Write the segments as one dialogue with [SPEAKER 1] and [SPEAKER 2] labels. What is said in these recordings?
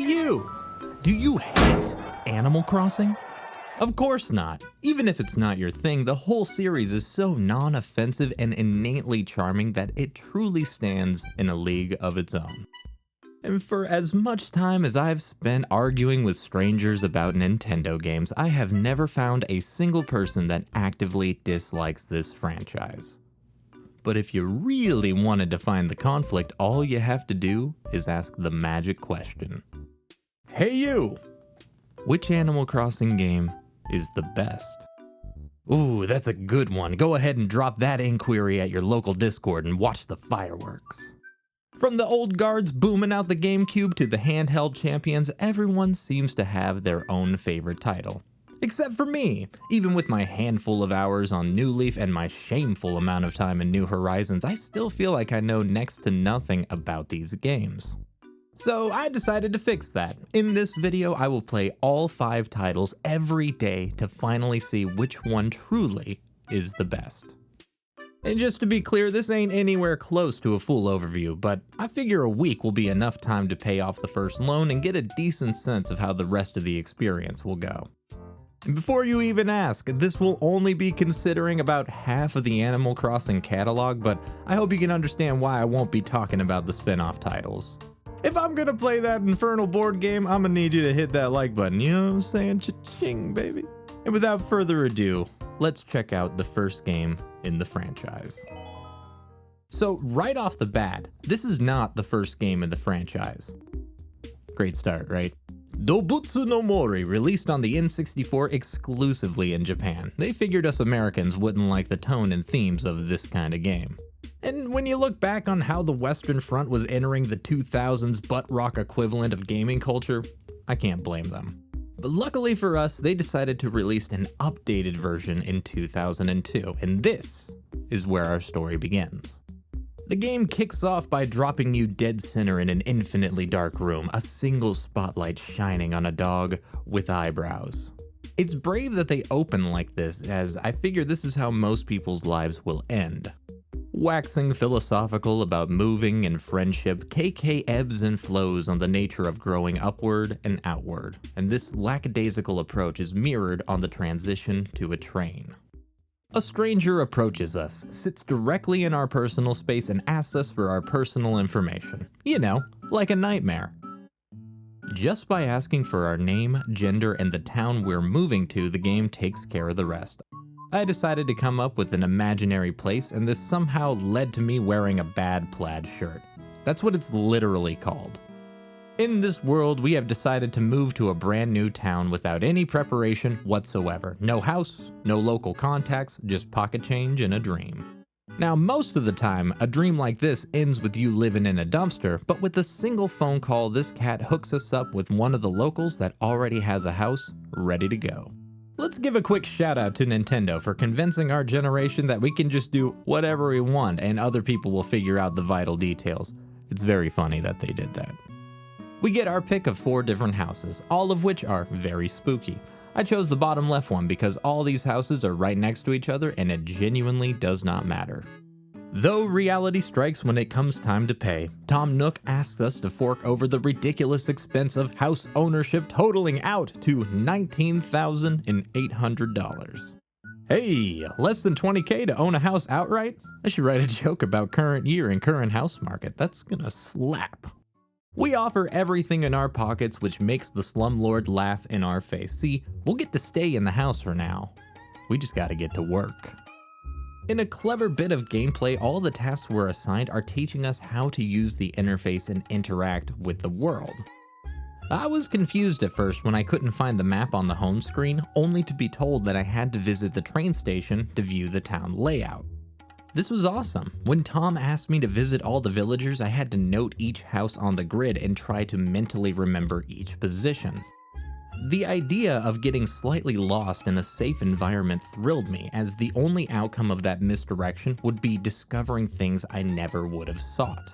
[SPEAKER 1] you! Do you hate Animal Crossing? Of course not. Even if it's not your thing, the whole series is so non-offensive and innately charming that it truly stands in a league of its own. And for as much time as I've spent arguing with strangers about Nintendo games, I have never found a single person that actively dislikes this franchise. But if you really wanted to find the conflict, all you have to do is ask the magic question. Hey you! Which Animal Crossing game is the best? Ooh, that's a good one. Go ahead and drop that inquiry at your local Discord and watch the fireworks. From the old guards booming out the GameCube to the handheld champions, everyone seems to have their own favorite title. Except for me. Even with my handful of hours on New Leaf and my shameful amount of time in New Horizons, I still feel like I know next to nothing about these games. So I decided to fix that. In this video, I will play all 5 titles every day to finally see which one truly is the best. And just to be clear, this ain't anywhere close to a full overview, but I figure a week will be enough time to pay off the first loan and get a decent sense of how the rest of the experience will go. And before you even ask, this will only be considering about half of the Animal Crossing catalog, but I hope you can understand why I won't be talking about the spin-off titles. If I'm gonna play that Infernal board game, I'm gonna need you to hit that like button, you know what I'm saying? Cha-ching, baby. And without further ado, let's check out the first game in the franchise. So right off the bat, this is not the first game in the franchise. Great start, right? Dobutsu no Mori released on the N64 exclusively in Japan. They figured us Americans wouldn't like the tone and themes of this kind of game. And when you look back on how the Western Front was entering the 2000s butt rock equivalent of gaming culture, I can't blame them. But luckily for us, they decided to release an updated version in 2002, and this is where our story begins. The game kicks off by dropping you dead center in an infinitely dark room, a single spotlight shining on a dog with eyebrows. It's brave that they open like this, as I figure this is how most people's lives will end. Waxing philosophical about moving and friendship, KK ebbs and flows on the nature of growing upward and outward, and this lackadaisical approach is mirrored on the transition to a train. A stranger approaches us, sits directly in our personal space, and asks us for our personal information. You know, like a nightmare. Just by asking for our name, gender, and the town we're moving to, the game takes care of the rest. I decided to come up with an imaginary place, and this somehow led to me wearing a bad plaid shirt. That's what it's literally called. In this world, we have decided to move to a brand new town without any preparation whatsoever. No house, no local contacts, just pocket change and a dream. Now, most of the time, a dream like this ends with you living in a dumpster, but with a single phone call, this cat hooks us up with one of the locals that already has a house ready to go. Let's give a quick shout out to Nintendo for convincing our generation that we can just do whatever we want and other people will figure out the vital details. It's very funny that they did that. We get our pick of 4 different houses, all of which are very spooky. I chose the bottom left one because all these houses are right next to each other and it genuinely does not matter. Though reality strikes when it comes time to pay, Tom Nook asks us to fork over the ridiculous expense of house ownership, totaling out to $19,800. Hey, less than $20K to own a house outright? I should write a joke about current year and current house market. That's gonna slap. We offer everything in our pockets, which makes the slumlord laugh in our face. See, we'll get to stay in the house for now. We just gotta get to work. In a clever bit of gameplay, all the tasks we're assigned are teaching us how to use the interface and interact with the world. I was confused at first when I couldn't find the map on the home screen, only to be told that I had to visit the train station to view the town layout. This was awesome. When Tom asked me to visit all the villagers, I had to note each house on the grid and try to mentally remember each position. The idea of getting slightly lost in a safe environment thrilled me, as the only outcome of that misdirection would be discovering things I never would have sought.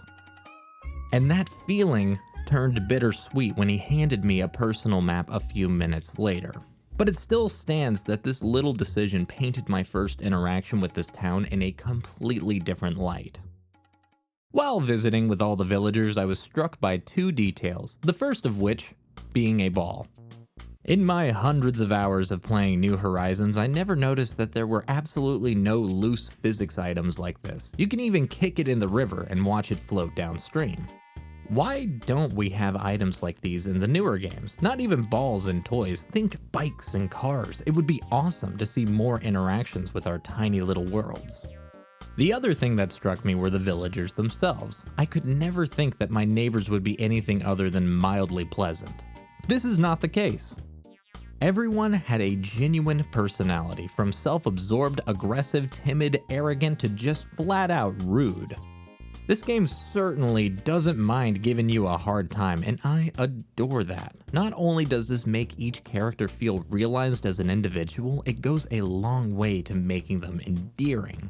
[SPEAKER 1] And that feeling turned bittersweet when he handed me a personal map a few minutes later. But it still stands that this little decision painted my first interaction with this town in a completely different light. While visiting with all the villagers, I was struck by two details, the first of which being a ball. In my hundreds of hours of playing New Horizons, I never noticed that there were absolutely no loose physics items like this. You can even kick it in the river and watch it float downstream. Why don't we have items like these in the newer games? Not even balls and toys, think bikes and cars. It would be awesome to see more interactions with our tiny little worlds. The other thing that struck me were the villagers themselves. I could never think that my neighbors would be anything other than mildly pleasant. This is not the case. Everyone had a genuine personality, from self-absorbed, aggressive, timid, arrogant, to just flat out rude. This game certainly doesn't mind giving you a hard time, and I adore that. Not only does this make each character feel realized as an individual, it goes a long way to making them endearing.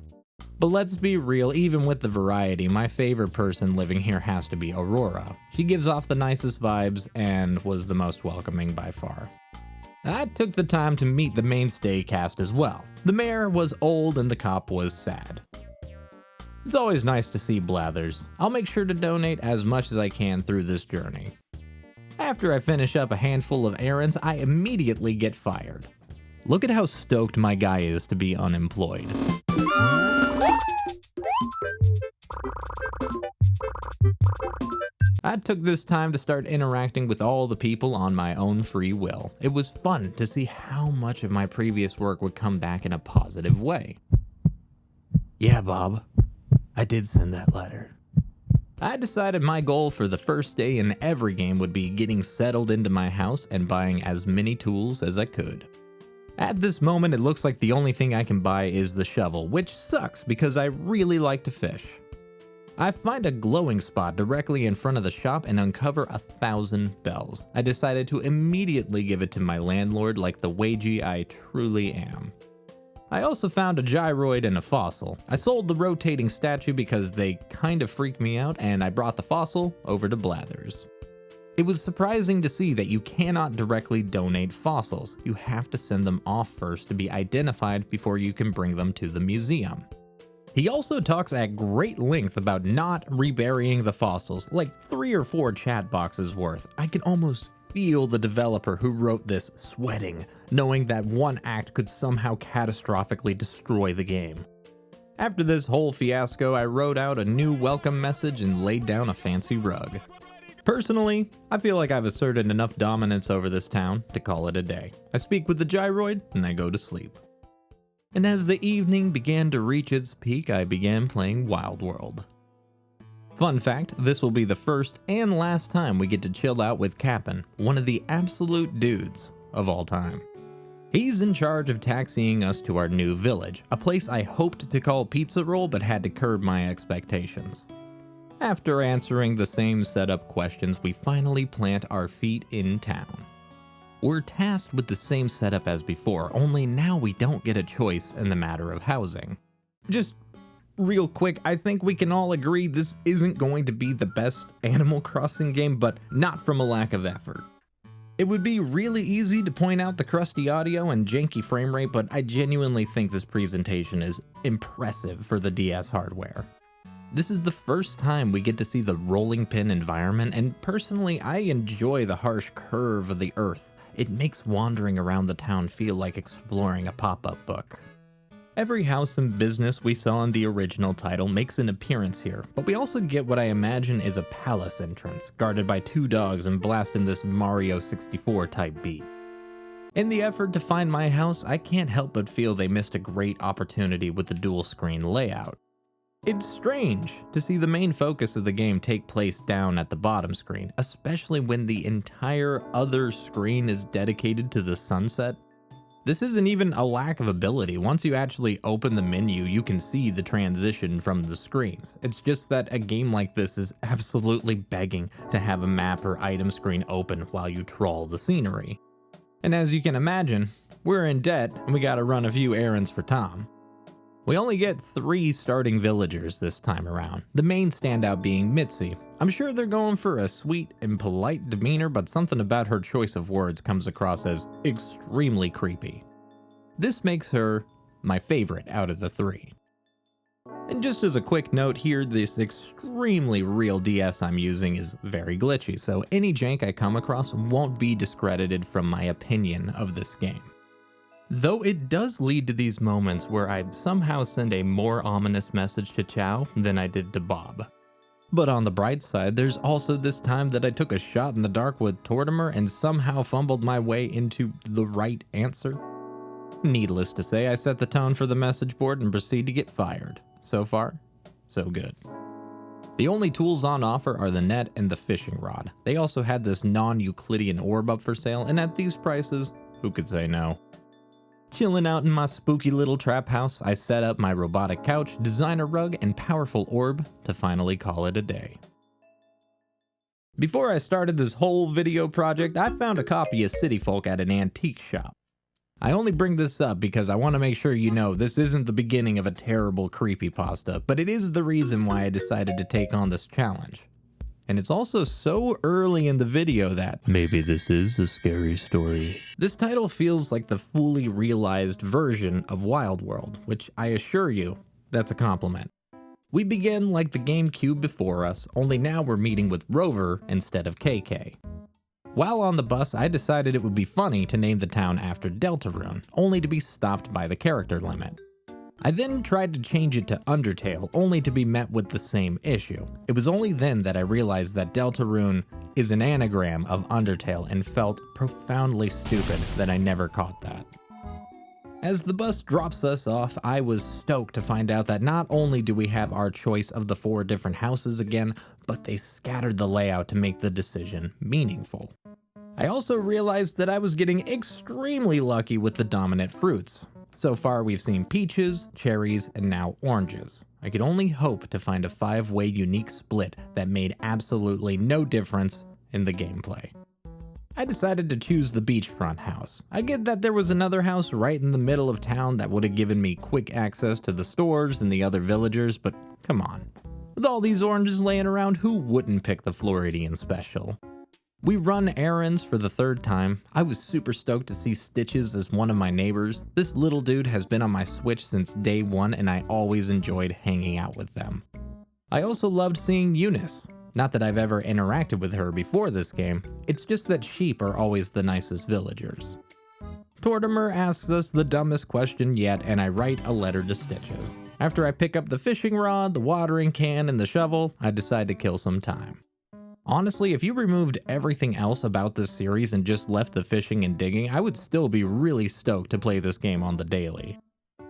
[SPEAKER 1] But let's be real, even with the variety, my favorite person living here has to be Aurora. She gives off the nicest vibes and was the most welcoming by far. I took the time to meet the mainstay cast as well. The mayor was old and the cop was sad. It's always nice to see Blathers. I'll make sure to donate as much as I can through this journey. After I finish up a handful of errands, I immediately get fired. Look at how stoked my guy is to be unemployed. I took this time to start interacting with all the people on my own free will. It was fun to see how much of my previous work would come back in a positive way. Yeah, Bob, I did send that letter. I decided my goal for the first day in every game would be getting settled into my house and buying as many tools as I could. At this moment, it looks like the only thing I can buy is the shovel, which sucks because I really like to fish. I find a glowing spot directly in front of the shop and uncover 1,000 bells. I decided to immediately give it to my landlord like the wagey I truly am. I also found a gyroid and a fossil. I sold the rotating statue because they kind of freaked me out, and I brought the fossil over to Blathers. It was surprising to see that you cannot directly donate fossils. You have to send them off first to be identified before you can bring them to the museum. He also talks at great length about not reburying the fossils, like 3 or 4 chat boxes worth. I can almost feel the developer who wrote this sweating, knowing that one act could somehow catastrophically destroy the game. After this whole fiasco, I wrote out a new welcome message and laid down a fancy rug. Personally, I feel like I've asserted enough dominance over this town to call it a day. I speak with the gyroid and I go to sleep. And as the evening began to reach its peak, I began playing Wild World. Fun fact, this will be the first and last time we get to chill out with Cap'n, one of the absolute dudes of all time. He's in charge of taxiing us to our new village, a place I hoped to call Pizza Roll but had to curb my expectations. After answering the same setup questions, we finally plant our feet in town. We're tasked with the same setup as before, only now we don't get a choice in the matter of housing. Just real quick, I think we can all agree this isn't going to be the best Animal Crossing game, but not from a lack of effort. It would be really easy to point out the crusty audio and janky frame rate, but I genuinely think this presentation is impressive for the DS hardware. This is the first time we get to see the rolling pin environment, and personally, I enjoy the harsh curve of the earth. It makes wandering around the town feel like exploring a pop-up book. Every house and business we saw in the original title makes an appearance here, but we also get what I imagine is a palace entrance, guarded by 2 dogs and blasting this Mario 64 type beat. In the effort to find my house, I can't help but feel they missed a great opportunity with the dual screen layout. It's strange to see the main focus of the game take place down at the bottom screen, especially when the entire other screen is dedicated to the sunset. This isn't even a lack of ability. Once you actually open the menu, you can see the transition from the screens. It's just that a game like this is absolutely begging to have a map or item screen open while you trawl the scenery. And as you can imagine, we're in debt and we gotta run a few errands for Tom. We only get 3 starting villagers this time around, the main standout being Mitzi. I'm sure they're going for a sweet and polite demeanor, but something about her choice of words comes across as extremely creepy. This makes her my favorite out of the 3. And just as a quick note here, this extremely real DS I'm using is very glitchy, so any jank I come across won't be discredited from my opinion of this game. Though it does lead to these moments where I somehow send a more ominous message to Chow than I did to Bob. But on the bright side, there's also this time that I took a shot in the dark with Tortimer and somehow fumbled my way into the right answer. Needless to say, I set the tone for the message board and proceed to get fired. So far, so good. The only tools on offer are the net and the fishing rod. They also had this non-Euclidean orb up for sale, and at these prices, who could say no? Chilling out in my spooky little trap house, I set up my robotic couch, designer rug, and powerful orb to finally call it a day. Before I started this whole video project, I found a copy of City Folk at an antique shop. I only bring this up because I want to make sure you know this isn't the beginning of a terrible creepypasta, but it is the reason why I decided to take on this challenge. And it's also so early in the video that maybe this is a scary story. This title feels like the fully realized version of Wild World, which I assure you, that's a compliment. We begin like the GameCube before us, only now we're meeting with Rover instead of KK. While on the bus, I decided it would be funny to name the town after Deltarune, only to be stopped by the character limit. I then tried to change it to Undertale, only to be met with the same issue. It was only then that I realized that Deltarune is an anagram of Undertale and felt profoundly stupid that I never caught that. As the bus drops us off, I was stoked to find out that not only do we have our choice of the 4 different houses again, but they scattered the layout to make the decision meaningful. I also realized that I was getting extremely lucky with the dominant fruits. So far we've seen peaches, cherries, and now oranges. I could only hope to find a 5-way unique split that made absolutely no difference in the gameplay. I decided to choose the beachfront house. I get that there was another house right in the middle of town that would have given me quick access to the stores and the other villagers, but come on. With all these oranges laying around, who wouldn't pick the Floridian special? We run errands for the 3rd time. I was super stoked to see Stitches as one of my neighbors. This little dude has been on my Switch since day 1 and I always enjoyed hanging out with them. I also loved seeing Eunice. Not that I've ever interacted with her before this game, it's just that sheep are always the nicest villagers. Tortimer asks us the dumbest question yet and I write a letter to Stitches. After I pick up the fishing rod, the watering can, and the shovel, I decide to kill some time. Honestly, if you removed everything else about this series and just left the fishing and digging, I would still be really stoked to play this game on the daily.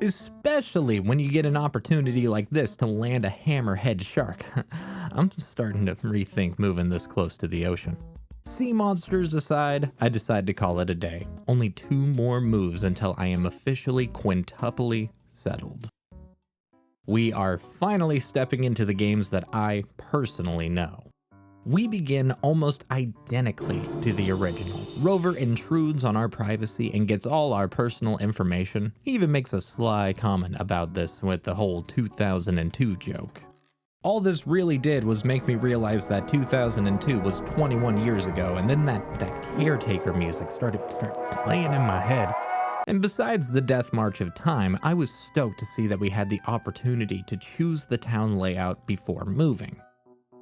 [SPEAKER 1] Especially when you get an opportunity like this to land a hammerhead shark. I'm starting to rethink moving this close to the ocean. Sea monsters aside, I decide to call it a day. Only 2 more moves until I am officially quintuply settled. We are finally stepping into the games that I personally know. We begin almost identically to the original. Rover intrudes on our privacy and gets all our personal information. He even makes a sly comment about this with the whole 2002 joke. All this really did was make me realize that 2002 was 21 years ago, and then that caretaker music started playing in my head. And besides the death march of time, I was stoked to see that we had the opportunity to choose the town layout before moving.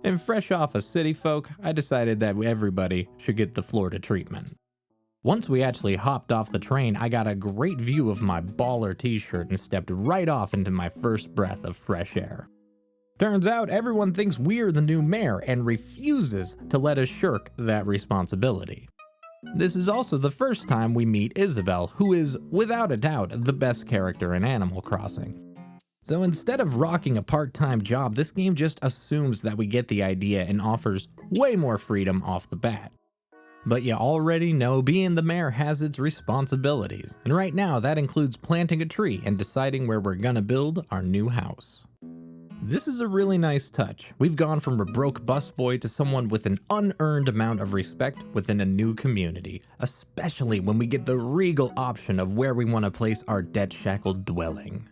[SPEAKER 1] And fresh off of City Folk, I decided that everybody should get the Florida treatment. Once we actually hopped off the train, I got a great view of my baller t-shirt and stepped right off into my first breath of fresh air. Turns out everyone thinks we're the new mayor and refuses to let us shirk that responsibility. This is also the first time we meet Isabelle, who is, without a doubt, the best character in Animal Crossing. So instead of rocking a part-time job, this game just assumes that we get the idea and offers way more freedom off the bat. But you already know being the mayor has its responsibilities, and right now that includes planting a tree and deciding where we're gonna build our new house. This is a really nice touch. We've gone from a broke busboy to someone with an unearned amount of respect within a new community, especially when we get the regal option of where we want to place our debt-shackled dwelling.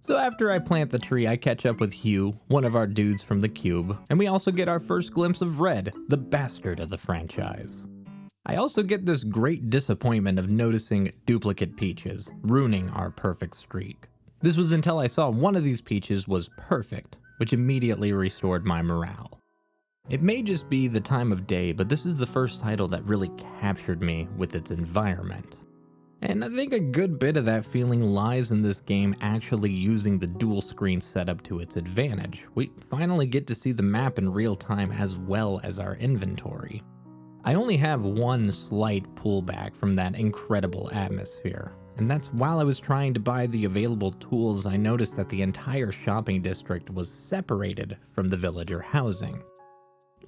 [SPEAKER 1] So after I plant the tree, I catch up with Hugh, one of our dudes from the Cube, and we also get our first glimpse of Red, the bastard of the franchise. I also get this great disappointment of noticing duplicate peaches, ruining our perfect streak. This was until I saw one of these peaches was perfect, which immediately restored my morale. It may just be the time of day, but this is the first title that really captured me with its environment. And I think a good bit of that feeling lies in this game actually using the dual screen setup to its advantage. We finally get to see the map in real time as well as our inventory. I only have one slight pullback from that incredible atmosphere, and that's while I was trying to buy the available tools, I noticed that the entire shopping district was separated from the villager housing.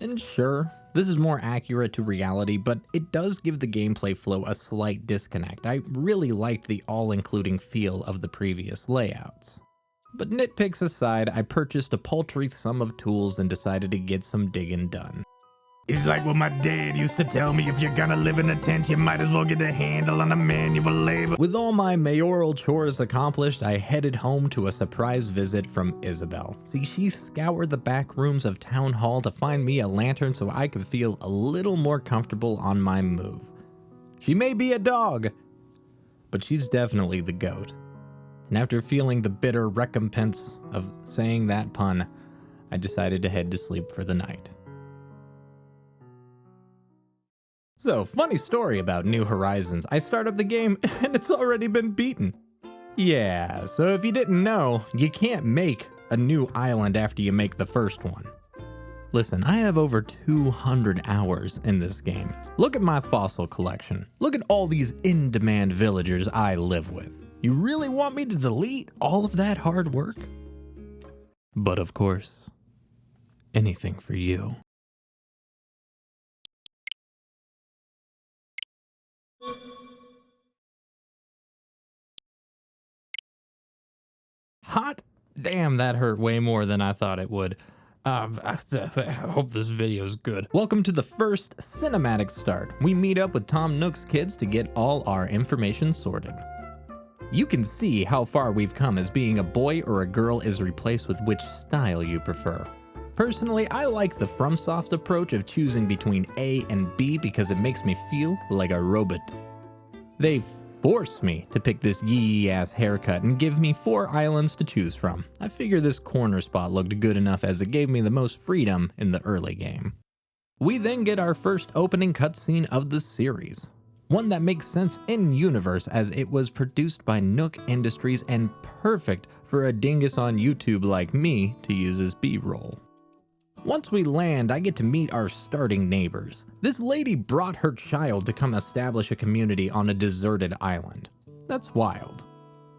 [SPEAKER 1] And sure, this is more accurate to reality, but it does give the gameplay flow a slight disconnect. I really liked the all-including feel of the previous layouts. But nitpicks aside, I purchased a paltry sum of tools and decided to get some digging done.
[SPEAKER 2] It's like what my dad used to tell me, if you're gonna live in a tent, you might as well get a handle on a manual labor.
[SPEAKER 1] With all my mayoral chores accomplished, I headed home to a surprise visit from Isabel. See, she scoured the back rooms of Town Hall to find me a lantern so I could feel a little more comfortable on my move. She may be a dog, but she's definitely the goat. And after feeling the bitter recompense of saying that pun, I decided to head to sleep for the night. So, funny story about New Horizons. I start up the game and it's already been beaten. Yeah, so if you didn't know, you can't make a new island after you make the first one. Listen, I have over 200 hours in this game. Look at my fossil collection. Look at all these in-demand villagers I live with. You really want me to delete all of that hard work? But of course, anything for you. Hot damn, that hurt way more than I thought it would. I hope this video is good. Welcome to the first cinematic start. We meet up with Tom Nook's kids to get all our information sorted. You can see how far we've come as being a boy or a girl is replaced with which style you prefer. Personally, I like the FromSoft approach of choosing between A and B because it makes me feel like a robot. They forced me to pick this yee-ass haircut and give me 4 islands to choose from. I figure this corner spot looked good enough as it gave me the most freedom in the early game. We then get our first opening cutscene of the series. One that makes sense in universe as it was produced by Nook Industries and perfect for a dingus on YouTube like me to use as B-roll. Once we land, I get to meet our starting neighbors. This lady brought her child to come establish a community on a deserted island. That's wild.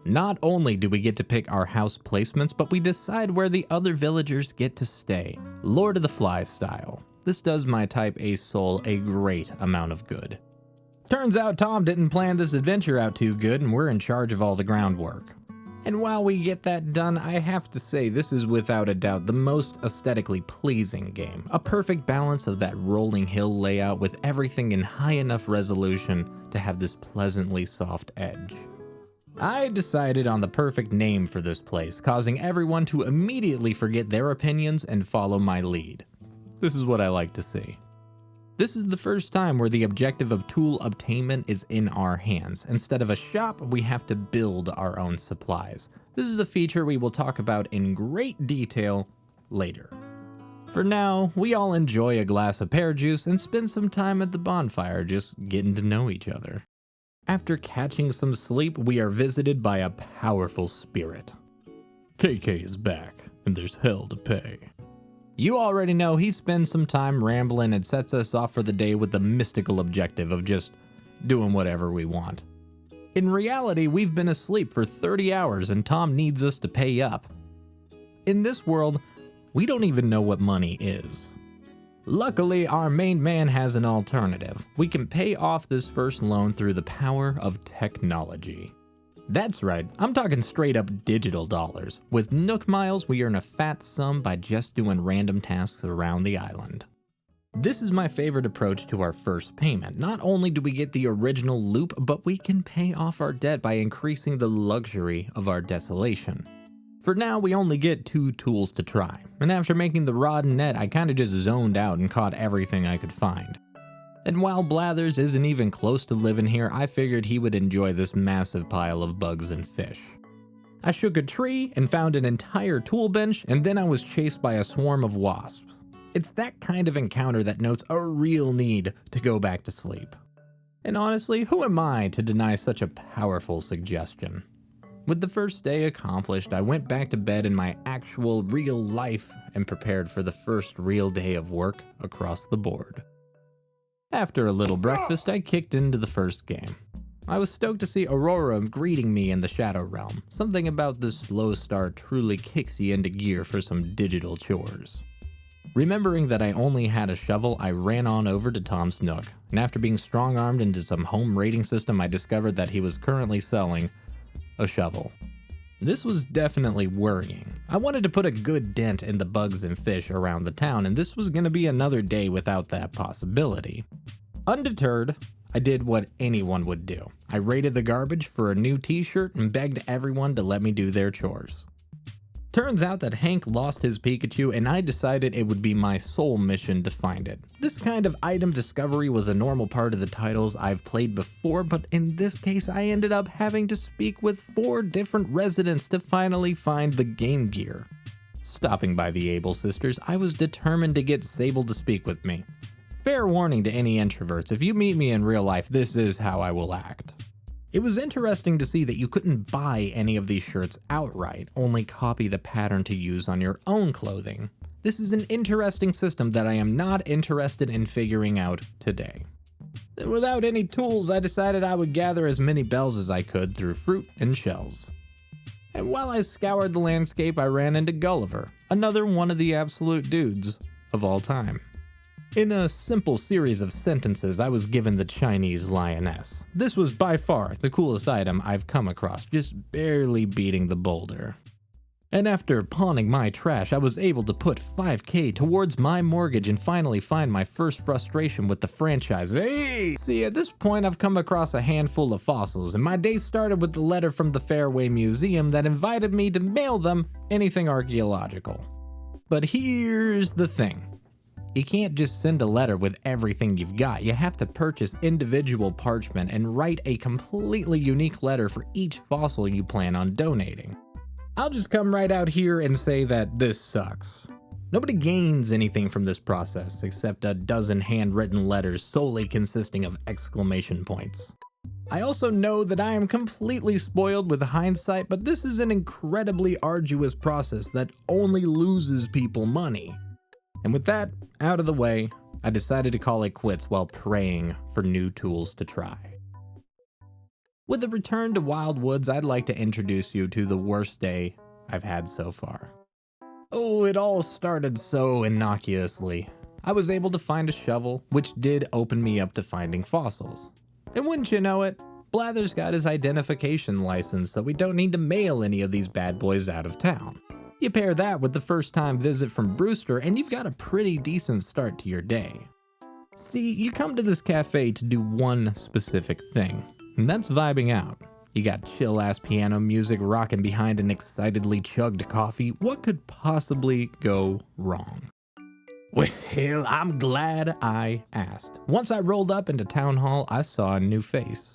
[SPEAKER 1] Not only do we get to pick our house placements, but we decide where the other villagers get to stay, Lord of the Flies style. This does my type A soul a great amount of good. Turns out Tom didn't plan this adventure out too good and we're in charge of all the groundwork. And while we get that done, I have to say this is without a doubt the most aesthetically pleasing game. A perfect balance of that rolling hill layout with everything in high enough resolution to have this pleasantly soft edge. I decided on the perfect name for this place, causing everyone to immediately forget their opinions and follow my lead. This is what I like to see. This is the first time where the objective of tool obtainment is in our hands. Instead of a shop, we have to build our own supplies. This is a feature we will talk about in great detail later. For now, we all enjoy a glass of pear juice and spend some time at the bonfire just getting to know each other. After catching some sleep, we are visited by a powerful spirit. KK is back, and there's hell to pay. You already know he spends some time rambling and sets us off for the day with the mystical objective of just doing whatever we want. In reality, we've been asleep for 30 hours and Tom needs us to pay up. In this world, we don't even know what money is. Luckily, our main man has an alternative. We can pay off this first loan through the power of technology. That's right, I'm talking straight up digital dollars. With Nook Miles, we earn a fat sum by just doing random tasks around the island. This is my favorite approach to our first payment. Not only do we get the original loop, but we can pay off our debt by increasing the luxury of our desolation. For now, we only get 2 tools to try, and after making the rod and net, I kinda just zoned out and caught everything I could find. And while Blathers isn't even close to living here, I figured he would enjoy this massive pile of bugs and fish. I shook a tree and found an entire tool bench, and then I was chased by a swarm of wasps. It's that kind of encounter that notes a real need to go back to sleep. And honestly, who am I to deny such a powerful suggestion? With the first day accomplished, I went back to bed in my actual real life and prepared for the first real day of work across the board. After a little breakfast, I kicked into the first game. I was stoked to see Aurora greeting me in the Shadow Realm. Something about this slow start truly kicks you into gear for some digital chores. Remembering that I only had a shovel, I ran on over to Tom's Nook, and after being strong-armed into some home rating system, I discovered that he was currently selling a shovel. This was definitely worrying. I wanted to put a good dent in the bugs and fish around the town, and this was going to be another day without that possibility. Undeterred, I did what anyone would do. I raided the garbage for a new t-shirt and begged everyone to let me do their chores. Turns out that Hank lost his Pikachu, and I decided it would be my sole mission to find it. This kind of item discovery was a normal part of the titles I've played before, but in this case I ended up having to speak with 4 different residents to finally find the Game Gear. Stopping by the Able sisters, I was determined to get Sable to speak with me. Fair warning to any introverts, if you meet me in real life, this is how I will act. It was interesting to see that you couldn't buy any of these shirts outright, only copy the pattern to use on your own clothing. This is an interesting system that I am not interested in figuring out today. Without any tools, I decided I would gather as many bells as I could through fruit and shells. And while I scoured the landscape, I ran into Gulliver, another one of the absolute dudes of all time. In a simple series of sentences, I was given the Chinese lioness. This was by far the coolest item I've come across, just barely beating the boulder. And after pawning my trash, I was able to put $5,000 towards my mortgage and finally find my first frustration with the franchise. Hey! See, at this point I've come across a handful of fossils, and my day started with the letter from the Fairway Museum that invited me to mail them anything archaeological. But here's the thing. You can't just send a letter with everything you've got. You have to purchase individual parchment and write a completely unique letter for each fossil you plan on donating. I'll just come right out here and say that this sucks. Nobody gains anything from this process except a dozen handwritten letters solely consisting of exclamation points. I also know that I am completely spoiled with hindsight, but this is an incredibly arduous process that only loses people money. And with that out of the way, I decided to call it quits while praying for new tools to try. With a return to Wild Woods, I'd like to introduce you to the worst day I've had so far. Oh, it all started so innocuously. I was able to find a shovel, which did open me up to finding fossils. And wouldn't you know it, Blather's got his identification license, so we don't need to mail any of these bad boys out of town. You pair that with the first time visit from Brewster and you've got a pretty decent start to your day. See, you come to this cafe to do one specific thing, and that's vibing out. You got chill ass piano music rocking behind an excitedly chugged coffee. What could possibly go wrong? Well, I'm glad I asked. Once I rolled up into Town Hall, I saw a new face.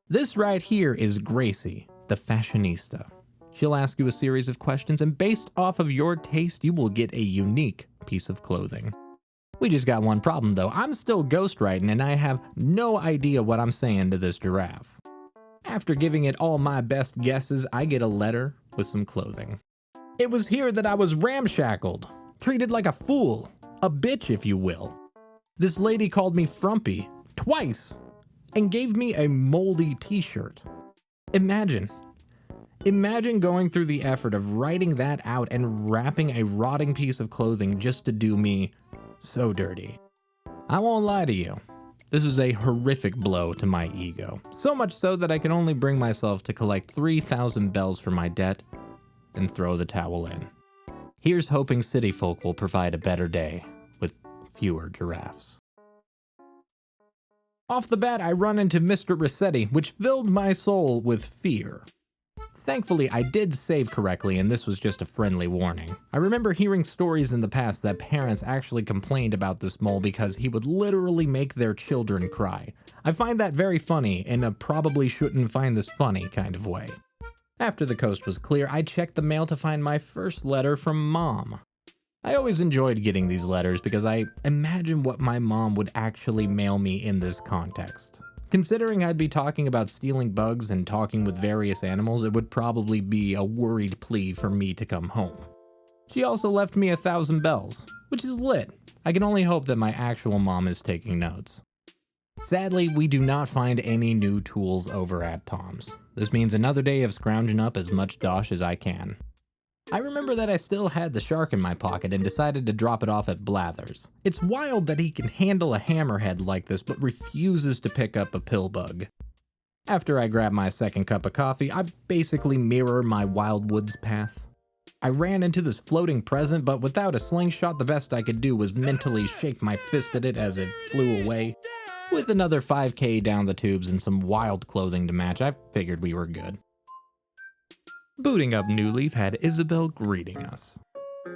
[SPEAKER 1] This right here is Gracie, the fashionista. She'll ask you a series of questions, and based off of your taste, you will get a unique piece of clothing. We just got one problem though. I'm still ghostwriting, and I have no idea what I'm saying to this giraffe. After giving it all my best guesses, I get a letter with some clothing. It was here that I was ramshackled, treated like a fool, a bitch if you will. This lady called me frumpy twice and gave me a moldy t-shirt. Imagine going through the effort of writing that out and wrapping a rotting piece of clothing just to do me so dirty. I won't lie to you. This was a horrific blow to my ego. So much so that I could only bring myself to collect 3,000 bells for my debt and throw the towel in. Here's hoping city folk will provide a better day with fewer giraffes. Off the bat, I run into Mr. Rossetti, which filled my soul with fear. Thankfully, I did save correctly, and this was just a friendly warning. I remember hearing stories in the past that parents actually complained about this mole because he would literally make their children cry. I find that very funny in a probably shouldn't find this funny kind of way. After the coast was clear, I checked the mail to find my first letter from Mom. I always enjoyed getting these letters because I imagine what my mom would actually mail me in this context. Considering I'd be talking about stealing bugs and talking with various animals, it would probably be a worried plea for me to come home. She also left me 1,000 bells, which is lit. I can only hope that my actual mom is taking notes. Sadly, we do not find any new tools over at Tom's. This means another day of scrounging up as much dosh as I can. I remember that I still had the shark in my pocket and decided to drop it off at Blathers. It's wild that he can handle a hammerhead like this but refuses to pick up a pill bug. After I grab my second cup of coffee, I basically mirror my Wild Woods path. I ran into this floating present, but without a slingshot, the best I could do was mentally shake my fist at it as it flew away. With another 5K down the tubes and some wild clothing to match, I figured we were good. Booting up New Leaf had Isabel greeting us.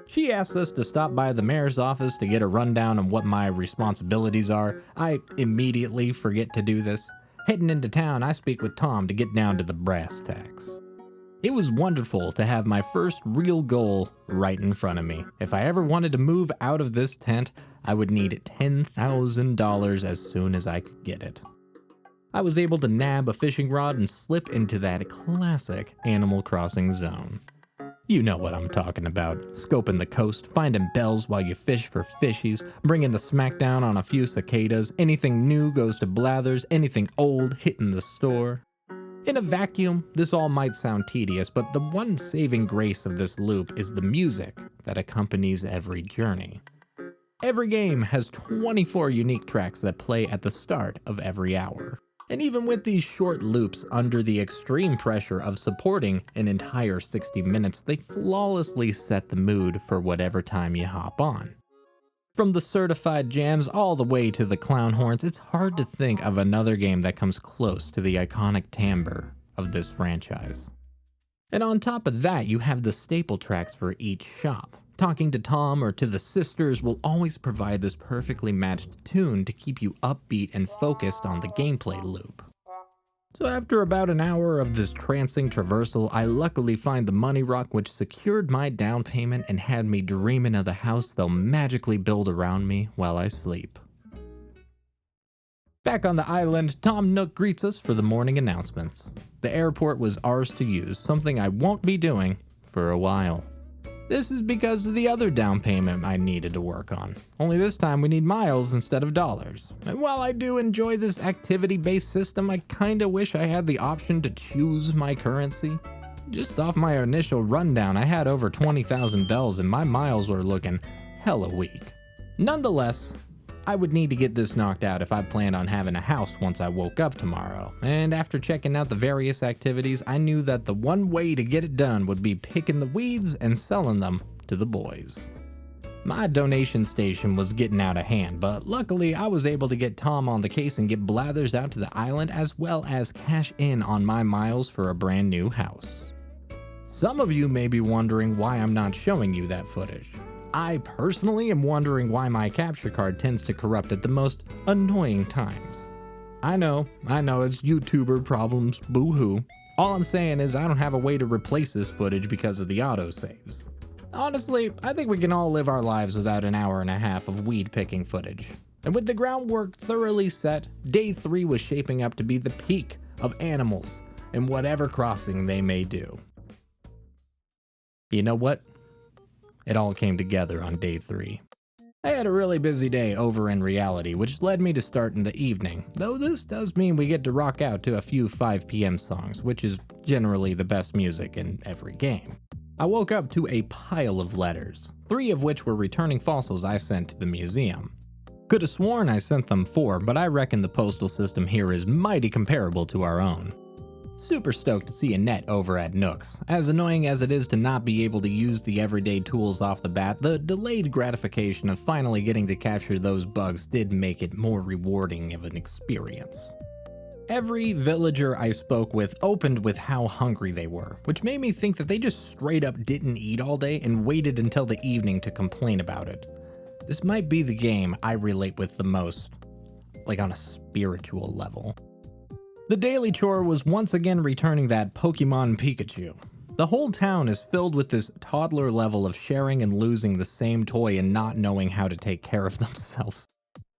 [SPEAKER 1] She asked us to stop by the mayor's office to get a rundown on what my responsibilities are. I immediately forget to do this. Heading into town, I speak with Tom to get down to the brass tacks. It was wonderful to have my first real goal right in front of me. If I ever wanted to move out of this tent, I would need $10,000 as soon as I could get it. I was able to nab a fishing rod and slip into that classic Animal Crossing zone. You know what I'm talking about. Scoping the coast, finding bells while you fish for fishies, bringing the smackdown on a few cicadas, anything new goes to Blathers, anything old hitting the store. In a vacuum, this all might sound tedious, but the one saving grace of this loop is the music that accompanies every journey. Every game has 24 unique tracks that play at the start of every hour. And even with these short loops under the extreme pressure of supporting an entire 60 minutes, they flawlessly set the mood for whatever time you hop on. From the certified jams all the way to the clown horns, it's hard to think of another game that comes close to the iconic timbre of this franchise. And on top of that, you have the staple tracks for each shop. Talking to Tom or to the sisters will always provide this perfectly matched tune to keep you upbeat and focused on the gameplay loop. So after about an hour of this trancing traversal, I luckily find the money rock which secured my down payment and had me dreaming of the house they'll magically build around me while I sleep. Back on the island, Tom Nook greets us for the morning announcements. The airport was ours to use, something I won't be doing for a while. This is because of the other down payment I needed to work on. Only this time we need miles instead of dollars. And while I do enjoy this activity-based system, I kinda wish I had the option to choose my currency. Just off my initial rundown, I had over 20,000 bells and my miles were looking hella weak. Nonetheless, I would need to get this knocked out if I planned on having a house once I woke up tomorrow, and after checking out the various activities, I knew that the one way to get it done would be picking the weeds and selling them to the boys. My donation station was getting out of hand, but luckily I was able to get Tom on the case and get Blathers out to the island as well as cash in on my miles for a brand new house. Some of you may be wondering why I'm not showing you that footage. I personally am wondering why my capture card tends to corrupt at the most annoying times. I know, it's YouTuber problems, boo-hoo. All I'm saying is I don't have a way to replace this footage because of the autosaves. Honestly, I think we can all live our lives without an hour and a half of weed picking footage. And with the groundwork thoroughly set, day 3 was shaping up to be the peak of animals and whatever crossing they may do. You know what? It all came together on day 3. I had a really busy day over in reality, which led me to start in the evening, though this does mean we get to rock out to a few 5 p.m. songs, which is generally the best music in every game. I woke up to a pile of letters, 3 of which were returning fossils I sent to the museum. Could have sworn I sent them 4, but I reckon the postal system here is mighty comparable to our own. Super stoked to see Annette over at Nook's. As annoying as it is to not be able to use the everyday tools off the bat, the delayed gratification of finally getting to capture those bugs did make it more rewarding of an experience. Every villager I spoke with opened with how hungry they were, which made me think that they just straight up didn't eat all day and waited until the evening to complain about it. This might be the game I relate with the most, like on a spiritual level. The daily chore was once again returning that Pokemon Pikachu. The whole town is filled with this toddler level of sharing and losing the same toy and not knowing how to take care of themselves.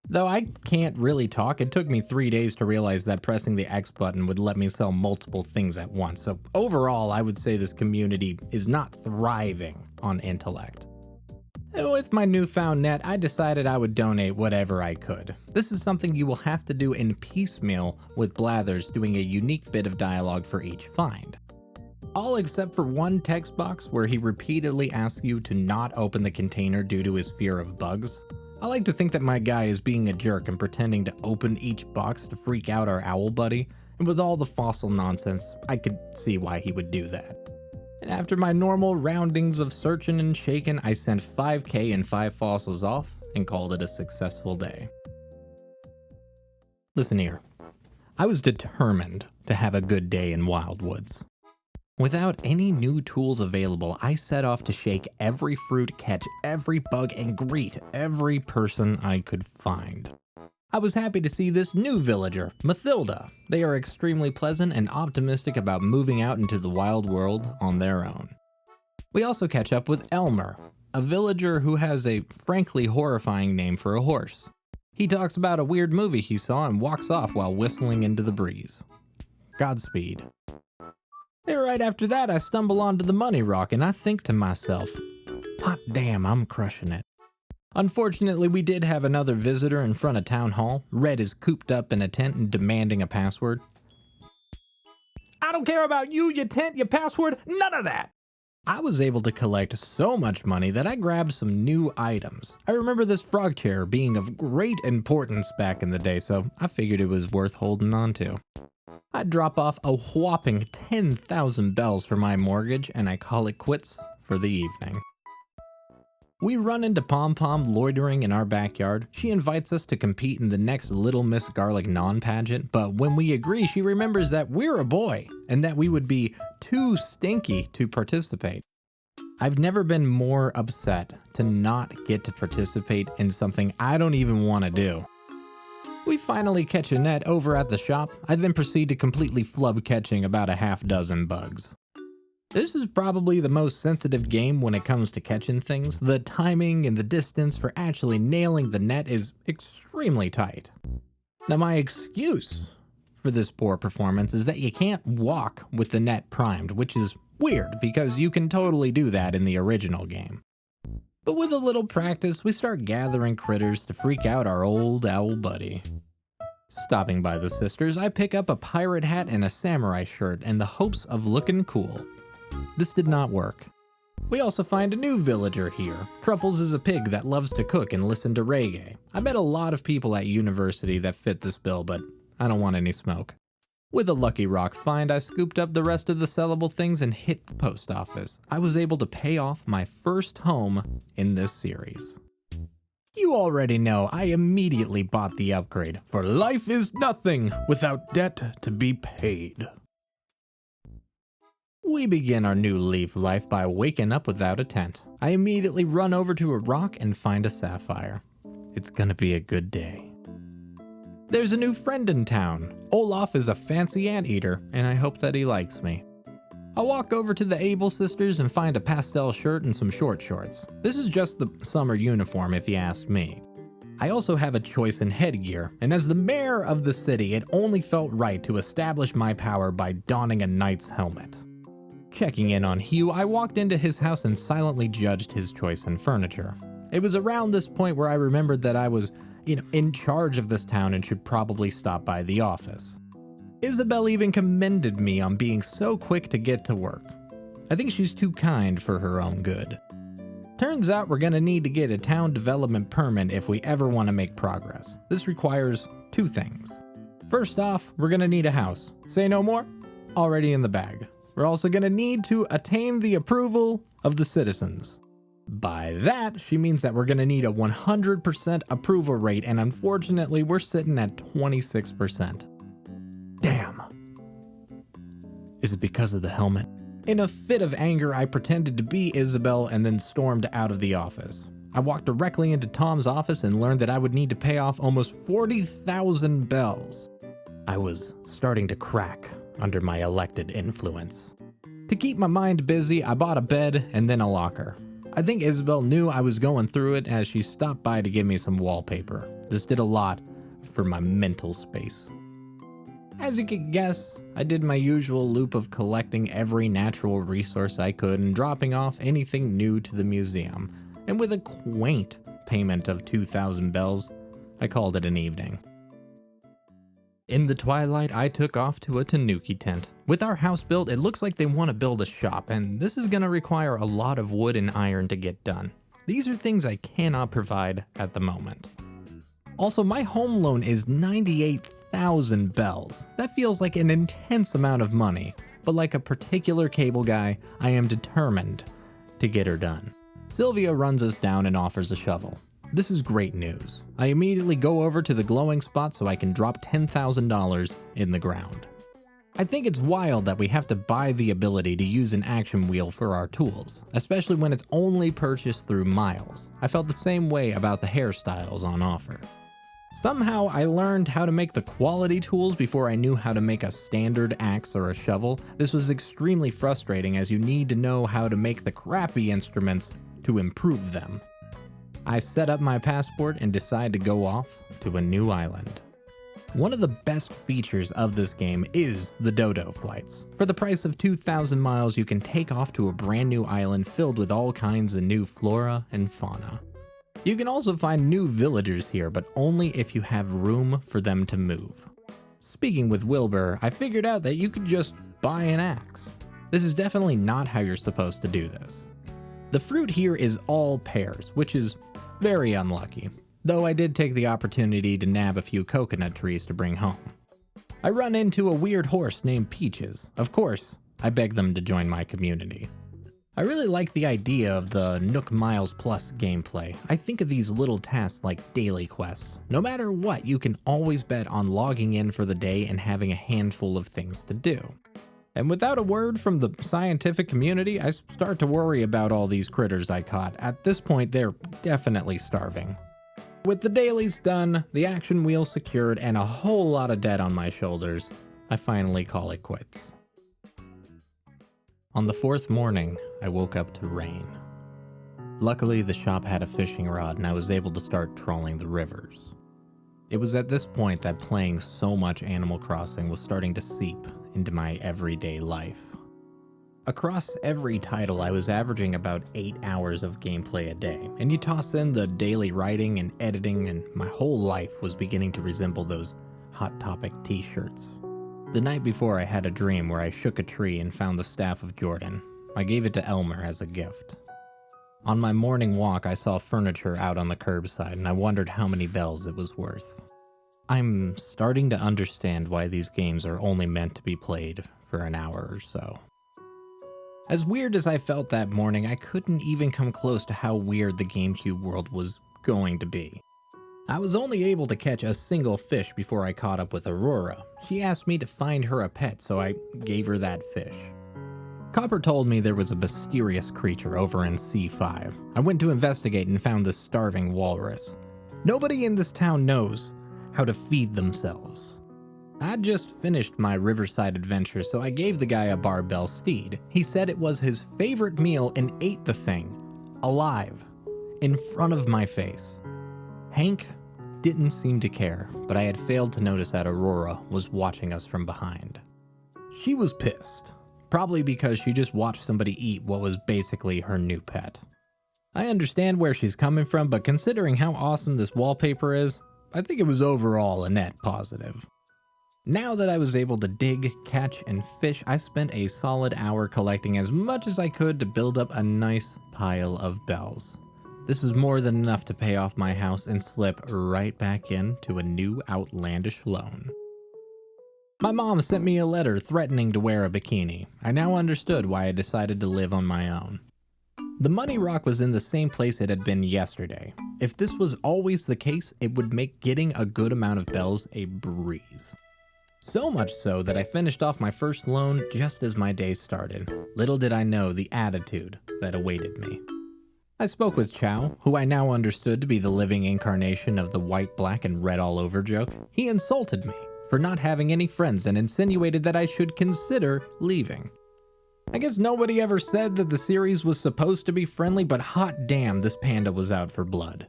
[SPEAKER 1] Though I can't really talk, it took me 3 days to realize that pressing the X button would let me sell multiple things at once, so overall I would say this community is not thriving on intellect. With my newfound net, I decided I would donate whatever I could. This is something you will have to do in piecemeal, with Blathers doing a unique bit of dialogue for each find. All except for one text box where he repeatedly asks you to not open the container due to his fear of bugs. I like to think that my guy is being a jerk and pretending to open each box to freak out our owl buddy, and with all the fossil nonsense, I could see why he would do that. And after my normal roundings of searching and shaking, I sent 5k and 5 fossils off and called it a successful day. Listen here, I was determined to have a good day in Wildwoods. Without any new tools available, I set off to shake every fruit, catch every bug, and greet every person I could find. I was happy to see this new villager, Mathilda. They are extremely pleasant and optimistic about moving out into the wild world on their own. We also catch up with Elmer, a villager who has a frankly horrifying name for a horse. He talks about a weird movie he saw and walks off while whistling into the breeze. Godspeed. And right after that, I stumble onto the money rock and I think to myself, hot damn, I'm crushing it. Unfortunately, we did have another visitor in front of Town Hall. Red is cooped up in a tent and demanding a password. I don't care about you, your tent, your password, none of that! I was able to collect so much money that I grabbed some new items. I remember this frog chair being of great importance back in the day, so I figured it was worth holding on to. I'd drop off a whopping 10,000 bells for my mortgage, and I call it quits for the evening. We run into Pom Pom loitering in our backyard. She invites us to compete in the next Little Miss Garlic non-pageant, but when we agree, she remembers that we're a boy and that we would be too stinky to participate. I've never been more upset to not get to participate in something I don't even want to do. We finally catch a net over at the shop. I then proceed to completely flub catching about a half dozen bugs. This is probably the most sensitive game when it comes to catching things. The timing and the distance for actually nailing the net is extremely tight. Now my excuse for this poor performance is that you can't walk with the net primed, which is weird because you can totally do that in the original game. But with a little practice, we start gathering critters to freak out our old owl buddy. Stopping by the sisters, I pick up a pirate hat and a samurai shirt in the hopes of looking cool. This did not work. We also find a new villager here. Truffles is a pig that loves to cook and listen to reggae. I met a lot of people at university that fit this bill, but I don't want any smoke. With a lucky rock find, I scooped up the rest of the sellable things and hit the post office. I was able to pay off my first home in this series. You already know I immediately bought the upgrade, for life is nothing without debt to be paid. We begin our new leaf life by waking up without a tent. I immediately run over to a rock and find a sapphire. It's gonna be a good day. There's a new friend in town. Olaf is a fancy anteater, and I hope that he likes me. I walk over to the Able sisters and find a pastel shirt and some short shorts. This is just the summer uniform if you ask me. I also have a choice in headgear, and as the mayor of the city, it only felt right to establish my power by donning a knight's helmet. Checking in on Hugh, I walked into his house and silently judged his choice in furniture. It was around this point where I remembered that I was, in charge of this town and should probably stop by the office. Isabel even commended me on being so quick to get to work. I think she's too kind for her own good. Turns out we're gonna need to get a town development permit if we ever want to make progress. This requires 2 things. First off, we're gonna need a house. Say no more? Already in the bag. We're also going to need to attain the approval of the citizens. By that, she means that we're going to need a 100% approval rate, and unfortunately, we're sitting at 26%. Damn. Is it because of the helmet? In a fit of anger, I pretended to be Isabel and then stormed out of the office. I walked directly into Tom's office and learned that I would need to pay off almost 40,000 bells. I was starting to crack under my elected influence. To keep my mind busy, I bought a bed and then a locker. I think Isabel knew I was going through it as she stopped by to give me some wallpaper. This did a lot for my mental space. As you could guess, I did my usual loop of collecting every natural resource I could and dropping off anything new to the museum. And with a quaint payment of 2,000 bells, I called it an evening. In the twilight, I took off to a tanuki tent. With our house built, it looks like they want to build a shop, and this is going to require a lot of wood and iron to get done. These are things I cannot provide at the moment. Also, my home loan is 98,000 bells. That feels like an intense amount of money, but like a particular cable guy, I am determined to get her done. Sylvia runs us down and offers a shovel. This is great news. I immediately go over to the glowing spot so I can drop $10,000 in the ground. I think it's wild that we have to buy the ability to use an action wheel for our tools, especially when it's only purchased through miles. I felt the same way about the hairstyles on offer. Somehow I learned how to make the quality tools before I knew how to make a standard axe or a shovel. This was extremely frustrating as you need to know how to make the crappy instruments to improve them. I set up my passport and decide to go off to a new island. One of the best features of this game is the dodo flights. For the price of 2,000 miles, you can take off to a brand new island filled with all kinds of new flora and fauna. You can also find new villagers here, but only if you have room for them to move. Speaking with Wilbur, I figured out that you could just buy an axe. This is definitely not how you're supposed to do this. The fruit here is all pears, which is very unlucky, though I did take the opportunity to nab a few coconut trees to bring home. I run into a weird horse named Peaches. Of course, I beg them to join my community. I really like the idea of the Nook Miles Plus gameplay. I think of these little tasks like daily quests. No matter what, you can always bet on logging in for the day and having a handful of things to do. And without a word from the scientific community, I start to worry about all these critters I caught. At this point, they're definitely starving. With the dailies done, the action wheel secured, and a whole lot of debt on my shoulders, I finally call it quits. On the fourth morning, I woke up to rain. Luckily, the shop had a fishing rod and I was able to start trolling the rivers. It was at this point that playing so much Animal Crossing was starting to seep into my everyday life. Across every title, I was averaging about 8 hours of gameplay a day, and you toss in the daily writing and editing, and my whole life was beginning to resemble those Hot Topic t-shirts. The night before, I had a dream where I shook a tree and found the Staff of Jordan. I gave it to Elmer as a gift. On my morning walk, I saw furniture out on the curbside, and I wondered how many bells it was worth. I'm starting to understand why these games are only meant to be played for an hour or so. As weird as I felt that morning, I couldn't even come close to how weird the GameCube world was going to be. I was only able to catch a single fish before I caught up with Aurora. She asked me to find her a pet, so I gave her that fish. Copper told me there was a mysterious creature over in C5. I went to investigate and found this starving walrus. Nobody in this town knows how to feed themselves. I'd just finished my riverside adventure, so I gave the guy a barbell steed. He said it was his favorite meal and ate the thing, alive, in front of my face. Hank didn't seem to care, but I had failed to notice that Aurora was watching us from behind. She was pissed, probably because she just watched somebody eat what was basically her new pet. I understand where she's coming from, but considering how awesome this wallpaper is, I think it was overall a net positive. Now that I was able to dig, catch, and fish, I spent a solid hour collecting as much as I could to build up a nice pile of bells. This was more than enough to pay off my house and slip right back into a new outlandish loan. My mom sent me a letter threatening to wear a bikini. I now understood why I decided to live on my own. The money rock was in the same place it had been yesterday. If this was always the case, it would make getting a good amount of bells a breeze. So much so that I finished off my first loan just as my day started. Little did I know the attitude that awaited me. I spoke with Chow, who I now understood to be the living incarnation of the white, black, and red all over joke. He insulted me for not having any friends and insinuated that I should consider leaving. I guess nobody ever said that the series was supposed to be friendly, but hot damn, this panda was out for blood.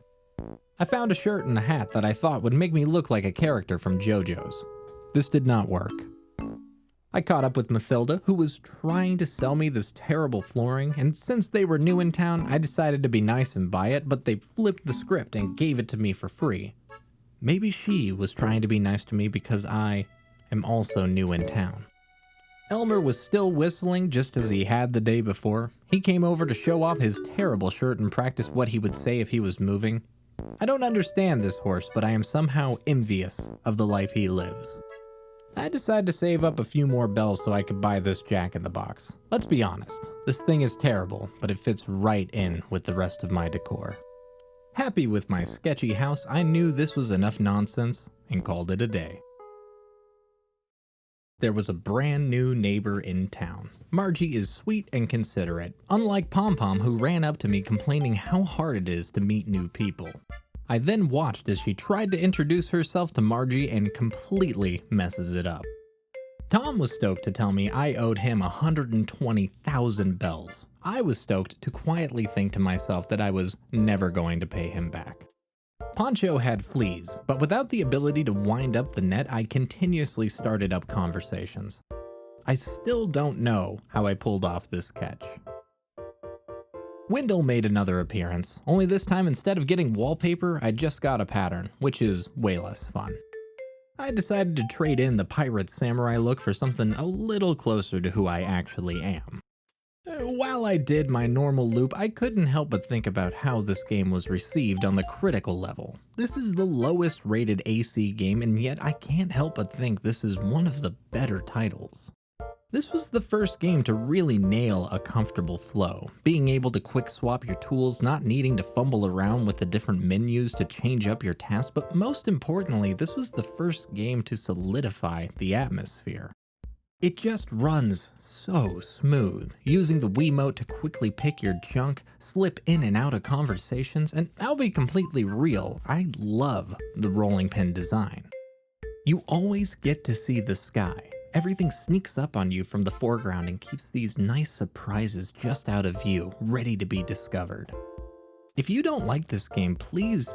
[SPEAKER 1] I found a shirt and a hat that I thought would make me look like a character from JoJo's. This did not work. I caught up with Mathilda, who was trying to sell me this terrible flooring, and since they were new in town, I decided to be nice and buy it, but they flipped the script and gave it to me for free. Maybe she was trying to be nice to me because I am also new in town. Elmer was still whistling just as he had the day before. He came over to show off his terrible shirt and practice what he would say if he was moving. I don't understand this horse, but I am somehow envious of the life he lives. I decided to save up a few more bells so I could buy this Jack in the Box. Let's be honest, this thing is terrible, but it fits right in with the rest of my decor. Happy with my sketchy house, I knew this was enough nonsense and called it a day. There was a brand new neighbor in town. Margie is sweet and considerate, unlike Pom Pom, who ran up to me complaining how hard it is to meet new people. I then watched as she tried to introduce herself to Margie and completely messes it up. Tom was stoked to tell me I owed him 120,000 bells. I was stoked to quietly think to myself that I was never going to pay him back. Poncho had fleas, but without the ability to wind up the net, I continuously started up conversations. I still don't know how I pulled off this catch. Wendell made another appearance, only this time instead of getting wallpaper, I just got a pattern, which is way less fun. I decided to trade in the pirate samurai look for something a little closer to who I actually am. While I did my normal loop, I couldn't help but think about how this game was received on the critical level. This is the lowest rated AC game, and yet I can't help but think this is one of the better titles. This was the first game to really nail a comfortable flow, being able to quick swap your tools, not needing to fumble around with the different menus to change up your tasks, but most importantly, this was the first game to solidify the atmosphere. It just runs so smooth, using the Wiimote to quickly pick your junk, slip in and out of conversations, and I'll be completely real, I love the rolling pin design. You always get to see the sky. Everything sneaks up on you from the foreground and keeps these nice surprises just out of view, ready to be discovered. If you don't like this game, please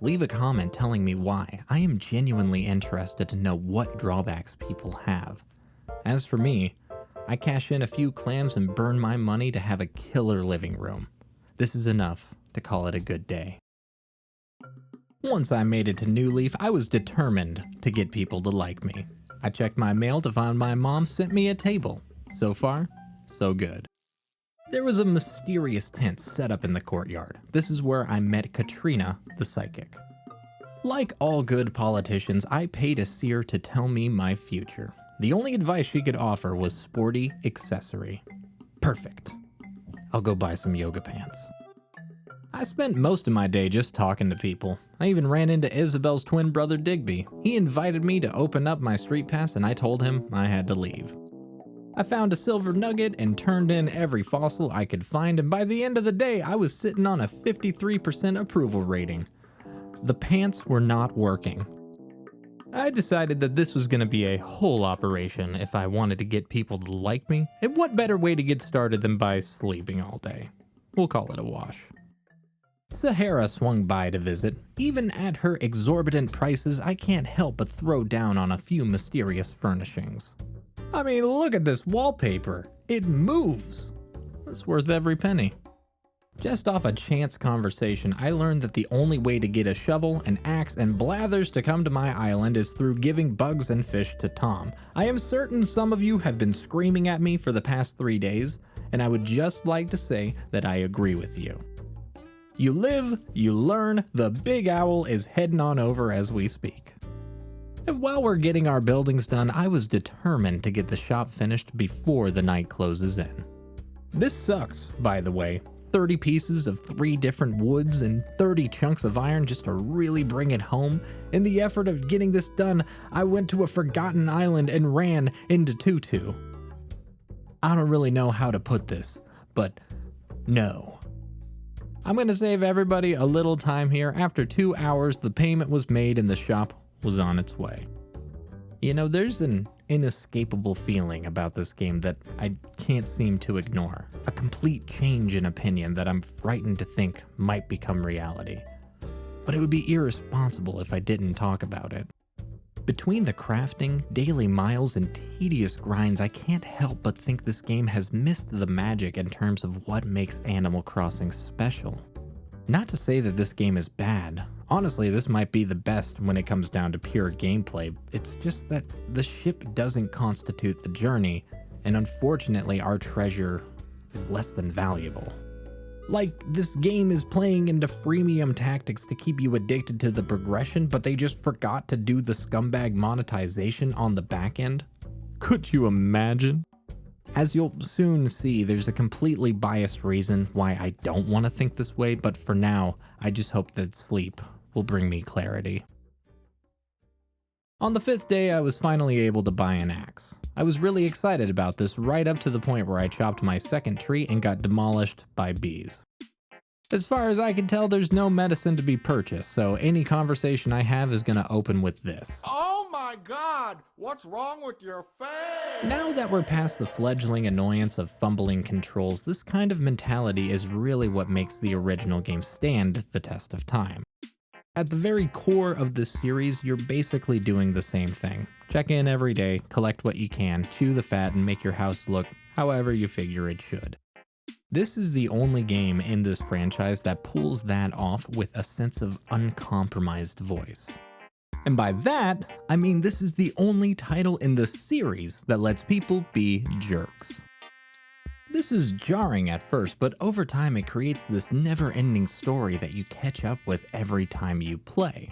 [SPEAKER 1] leave a comment telling me why. I am genuinely interested to know what drawbacks people have. As for me, I cash in a few clams and burn my money to have a killer living room. This is enough to call it a good day. Once I made it to New Leaf, I was determined to get people to like me. I checked my mail to find my mom sent me a table. So far, so good. There was a mysterious tent set up in the courtyard. This is where I met Katrina, the psychic. Like all good politicians, I paid a seer to tell me my future. The only advice she could offer was sporty accessory. Perfect. I'll go buy some yoga pants. I spent most of my day just talking to people. I even ran into Isabel's twin brother Digby. He invited me to open up my street pass and I told him I had to leave. I found a silver nugget and turned in every fossil I could find, and by the end of the day I was sitting on a 53% approval rating. The pants were not working. I decided that this was going to be a whole operation if I wanted to get people to like me, and what better way to get started than by sleeping all day? We'll call it a wash. Sahara swung by to visit. Even at her exorbitant prices, I can't help but throw down on a few mysterious furnishings. I mean, look at this wallpaper. It moves. It's worth every penny. Just off a chance conversation, I learned that the only way to get a shovel, an axe, and Blathers to come to my island is through giving bugs and fish to Tom. I am certain some of you have been screaming at me for the past 3 days, and I would just like to say that I agree with you. You live, you learn, the big owl is heading on over as we speak. And while we're getting our buildings done, I was determined to get the shop finished before the night closes in. This sucks, by the way. 30 pieces of 3 different woods and 30 chunks of iron just to really bring it home. In the effort of getting this done, I went to a forgotten island and ran into Tutu. I don't really know how to put this, but no. I'm gonna save everybody a little time here. After 2 hours, the payment was made and the shop was on its way. You know, there's an inescapable feeling about this game that I can't seem to ignore. A complete change in opinion that I'm frightened to think might become reality. But it would be irresponsible if I didn't talk about it. Between the crafting, daily miles, and tedious grinds, I can't help but think this game has missed the magic in terms of what makes Animal Crossing special. Not to say that this game is bad. Honestly, this might be the best when it comes down to pure gameplay. It's just that the ship doesn't constitute the journey, and unfortunately our treasure is less than valuable. Like, this game is playing into freemium tactics to keep you addicted to the progression, but they just forgot to do the scumbag monetization on the back end. Could you imagine? As you'll soon see, there's a completely biased reason why I don't want to think this way, but for now, I just hope that sleep will bring me clarity. On the 5th day, I was finally able to buy an axe. I was really excited about this right up to the point where I chopped my second tree and got demolished by bees. As far as I can tell, there's no medicine to be purchased, so any conversation I have is gonna open with this.
[SPEAKER 3] Oh my God, what's wrong with your face?
[SPEAKER 1] Now that we're past the fledgling annoyance of fumbling controls, this kind of mentality is really what makes the original game stand the test of time. At the very core of this series, you're basically doing the same thing. Check in every day, collect what you can, chew the fat, and make your house look however you figure it should. This is the only game in this franchise that pulls that off with a sense of uncompromised voice. And by that, I mean this is the only title in the series that lets people be jerks. This is jarring at first, but over time it creates this never-ending story that you catch up with every time you play.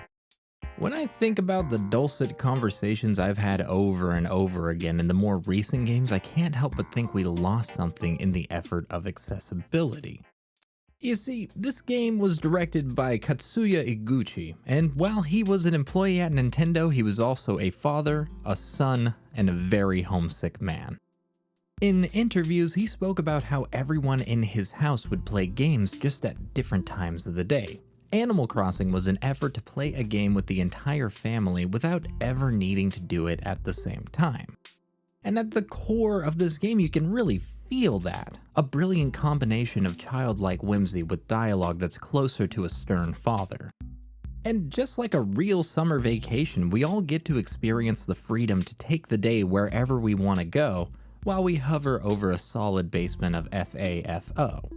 [SPEAKER 1] When I think about the dulcet conversations I've had over and over again in the more recent games, I can't help but think we lost something in the effort of accessibility. You see, this game was directed by Katsuya Iguchi, and while he was an employee at Nintendo, he was also a father, a son, and a very homesick man. In interviews, he spoke about how everyone in his house would play games just at different times of the day. Animal Crossing was an effort to play a game with the entire family without ever needing to do it at the same time. And at the core of this game, you can really feel that. A brilliant combination of childlike whimsy with dialogue that's closer to a stern father. And just like a real summer vacation, we all get to experience the freedom to take the day wherever we want to go, while we hover over a solid basement of FAFO.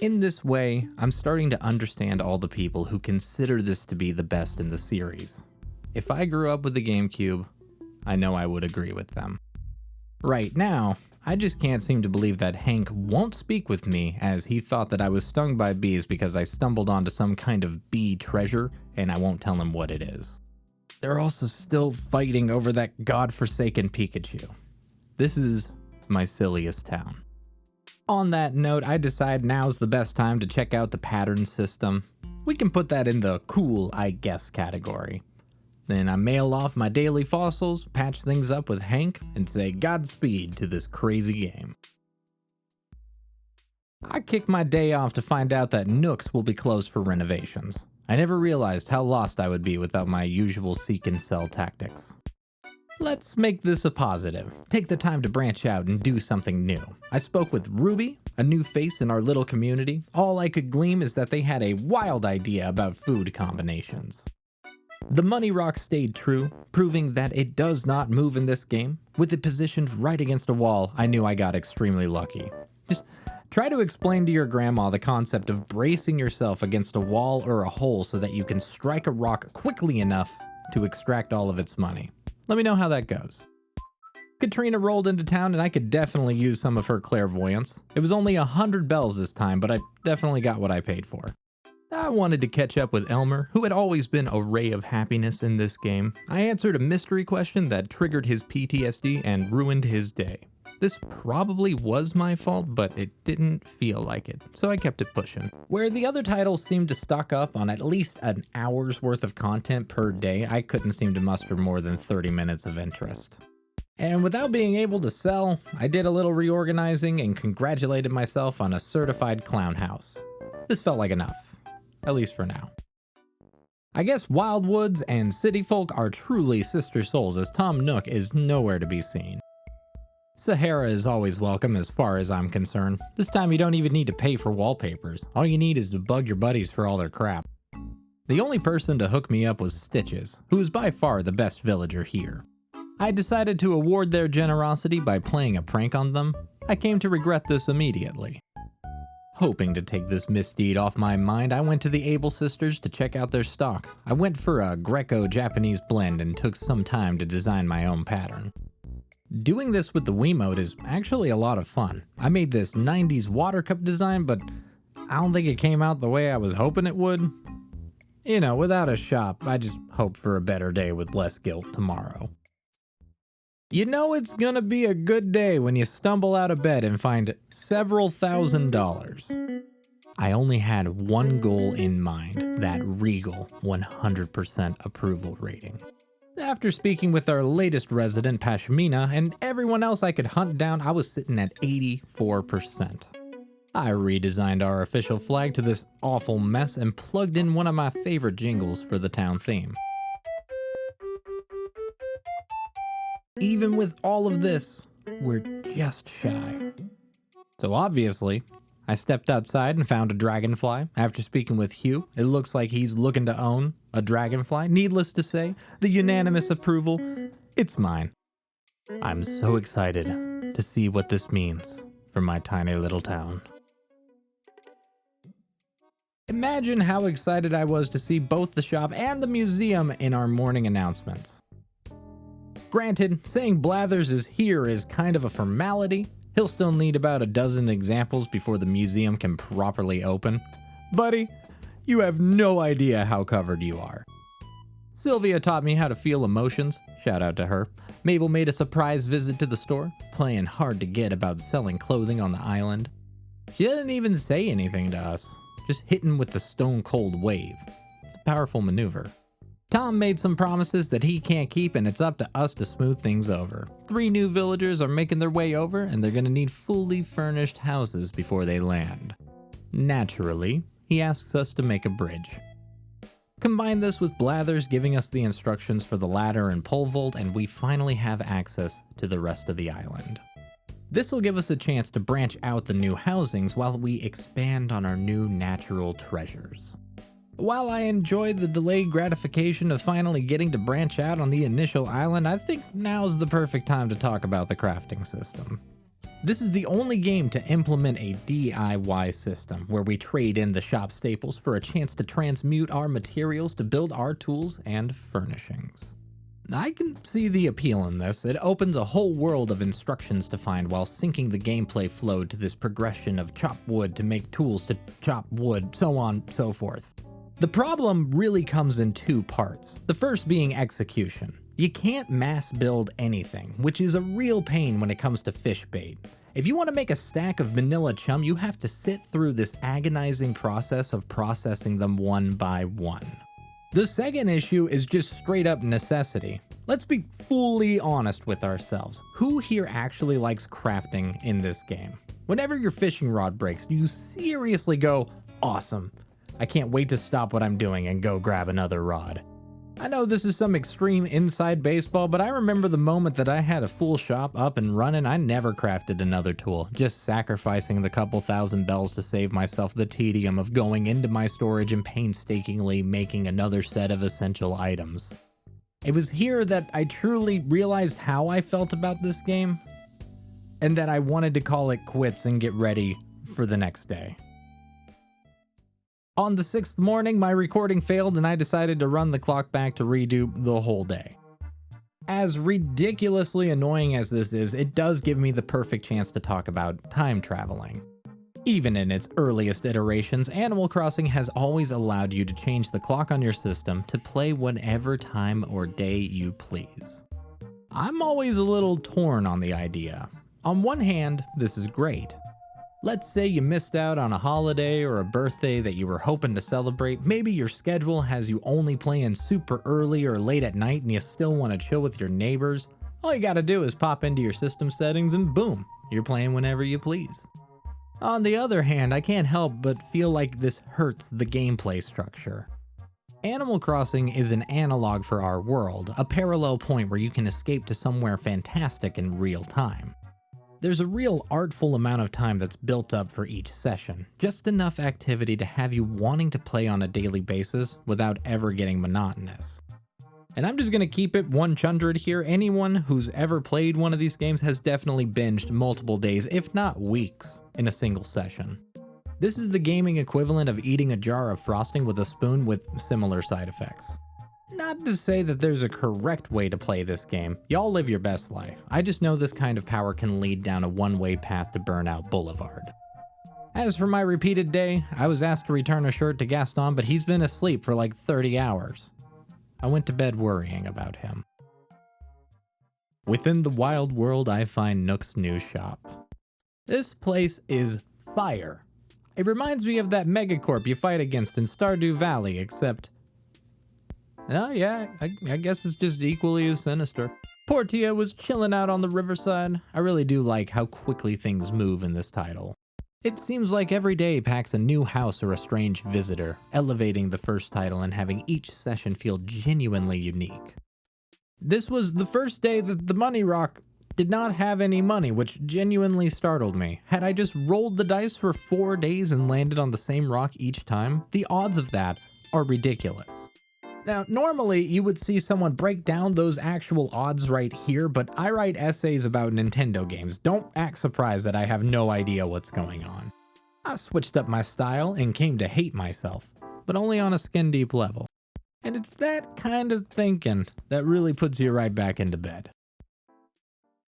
[SPEAKER 1] In this way, I'm starting to understand all the people who consider this to be the best in the series. If I grew up with the GameCube, I know I would agree with them. Right now, I just can't seem to believe that Hank won't speak with me, as he thought that I was stung by bees because I stumbled onto some kind of bee treasure and I won't tell him what it is. They're also still fighting over that godforsaken Pikachu. This is my silliest town. On that note, I decide now's the best time to check out the pattern system. We can put that in the cool, I guess, category. Then I mail off my daily fossils, patch things up with Hank, and say Godspeed to this crazy game. I kick my day off to find out that Nooks will be closed for renovations. I never realized how lost I would be without my usual seek and sell tactics. Let's make this a positive. Take the time to branch out and do something new. I spoke with Ruby, a new face in our little community. All I could glean is that they had a wild idea about food combinations. The money rock stayed true, proving that it does not move in this game. With it positioned right against a wall, I knew I got extremely lucky. Just try to explain to your grandma the concept of bracing yourself against a wall or a hole so that you can strike a rock quickly enough to extract all of its money. Let me know how that goes. Katrina rolled into town and I could definitely use some of her clairvoyance. It was only 100 bells this time, but I definitely got what I paid for. I wanted to catch up with Elmer, who had always been a ray of happiness in this game. I answered a mystery question that triggered his PTSD and ruined his day. This probably was my fault, but it didn't feel like it, so I kept it pushing. Where the other titles seemed to stock up on at least an hour's worth of content per day, I couldn't seem to muster more than 30 minutes of interest. And without being able to sell, I did a little reorganizing and congratulated myself on a certified clown house. This felt like enough, at least for now. I guess Wildwoods and City Folk are truly sister souls, as Tom Nook is nowhere to be seen. Sahara is always welcome as far as I'm concerned. This time you don't even need to pay for wallpapers. All you need is to bug your buddies for all their crap. The only person to hook me up was Stitches, who is by far the best villager here. I decided to award their generosity by playing a prank on them. I came to regret this immediately. Hoping to take this misdeed off my mind, I went to the Able Sisters to check out their stock. I went for a Greco-Japanese blend and took some time to design my own pattern. Doing this with the Wiimote is actually a lot of fun. I made this 90s water cup design, but I don't think it came out the way I was hoping it would. You know, without a shop, I just hope for a better day with less guilt tomorrow. You know it's gonna be a good day when you stumble out of bed and find several $1,000s. I only had one goal in mind, that regal 100% approval rating. After speaking with our latest resident, Pashmina, and everyone else I could hunt down, I was sitting at 84%. I redesigned our official flag to this awful mess and plugged in one of my favorite jingles for the town theme. Even with all of this, we're just shy. So obviously, I stepped outside and found a dragonfly. After speaking with Hugh, it looks like he's looking to own a dragonfly. Needless to say, the unanimous approval, it's mine. I'm so excited to see what this means for my tiny little town. Imagine how excited I was to see both the shop and the museum in our morning announcements. Granted, saying Blathers is here is kind of a formality. He'll still need about a dozen examples before the museum can properly open. Buddy, you have no idea how covered you are. Sylvia taught me how to feel emotions, shout out to her. Mabel made a surprise visit to the store, playing hard to get about selling clothing on the island. She didn't even say anything to us, just hitting with the stone cold wave. It's a powerful maneuver. Tom made some promises that he can't keep, and it's up to us to smooth things over. 3 new villagers are making their way over, and they're gonna need fully furnished houses before they land. Naturally, he asks us to make a bridge. Combine this with Blathers giving us the instructions for the ladder and pole vault, and we finally have access to the rest of the island. This will give us a chance to branch out the new housings while we expand on our new natural treasures. While I enjoyed the delayed gratification of finally getting to branch out on the initial island, I think now's the perfect time to talk about the crafting system. This is the only game to implement a DIY system, where we trade in the shop staples for a chance to transmute our materials to build our tools and furnishings. I can see the appeal in this. It opens a whole world of instructions to find while syncing the gameplay flow to this progression of chop wood to make tools to chop wood, so on, so forth. The problem really comes in 2 parts, the first being execution. You can't mass build anything, which is a real pain when it comes to fish bait. If you want to make a stack of vanilla chum, you have to sit through this agonizing process of processing them one by one. The second issue is just straight up necessity. Let's be fully honest with ourselves. Who here actually likes crafting in this game? Whenever your fishing rod breaks, do you seriously go, awesome, I can't wait to stop what I'm doing and go grab another rod? I know this is some extreme inside baseball, but I remember the moment that I had a full shop up and running, I never crafted another tool, just sacrificing the couple thousand bells to save myself the tedium of going into my storage and painstakingly making another set of essential items. It was here that I truly realized how I felt about this game, and that I wanted to call it quits and get ready for the next day. On the 6th morning, my recording failed and I decided to run the clock back to redo the whole day. As ridiculously annoying as this is, it does give me the perfect chance to talk about time traveling. Even in its earliest iterations, Animal Crossing has always allowed you to change the clock on your system to play whatever time or day you please. I'm always a little torn on the idea. On one hand, this is great. Let's say you missed out on a holiday or a birthday that you were hoping to celebrate. Maybe your schedule has you only playing super early or late at night and you still want to chill with your neighbors. All you gotta do is pop into your system settings and boom, you're playing whenever you please. On the other hand, I can't help but feel like this hurts the gameplay structure. Animal Crossing is an analog for our world, a parallel point where you can escape to somewhere fantastic in real time. There's a real artful amount of time that's built up for each session, just enough activity to have you wanting to play on a daily basis without ever getting monotonous. And I'm just gonna keep it 100 here. Anyone who's ever played one of these games has definitely binged multiple days, if not weeks, in a single session. This is the gaming equivalent of eating a jar of frosting with a spoon with similar side effects. Not to say that there's a correct way to play this game. Y'all live your best life. I just know this kind of power can lead down a one-way path to Burnout Boulevard. As for my repeated day, I was asked to return a shirt to Gaston, but he's been asleep for like 30 hours. I went to bed worrying about him. Within the wild world, I find Nook's new shop. This place is fire. It reminds me of that megacorp you fight against in Stardew Valley, except... oh yeah, I guess it's just equally as sinister. Portia was chilling out on the riverside. I really do like how quickly things move in this title. It seems like every day packs a new house or a strange visitor, elevating the first title and having each session feel genuinely unique. This was the first day that the Money Rock did not have any money, which genuinely startled me. Had I just rolled the dice for 4 days and landed on the same rock each time, the odds of that are ridiculous. Now, normally you would see someone break down those actual odds right here, but I write essays about Nintendo games. Don't act surprised that I have no idea what's going on. I switched up my style and came to hate myself, but only on a skin deep level. And it's that kind of thinking that really puts you right back into bed.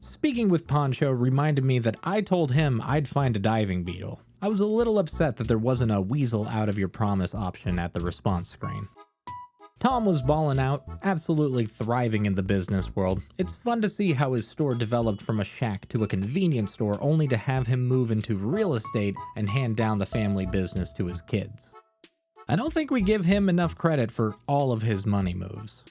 [SPEAKER 1] Speaking with Poncho reminded me that I told him I'd find a diving beetle. I was a little upset that there wasn't a weasel out of your promise option at the response screen. Tom was balling out, absolutely thriving in the business world. It's fun to see how his store developed from a shack to a convenience store only to have him move into real estate and hand down the family business to his kids. I don't think we give him enough credit for all of his money moves.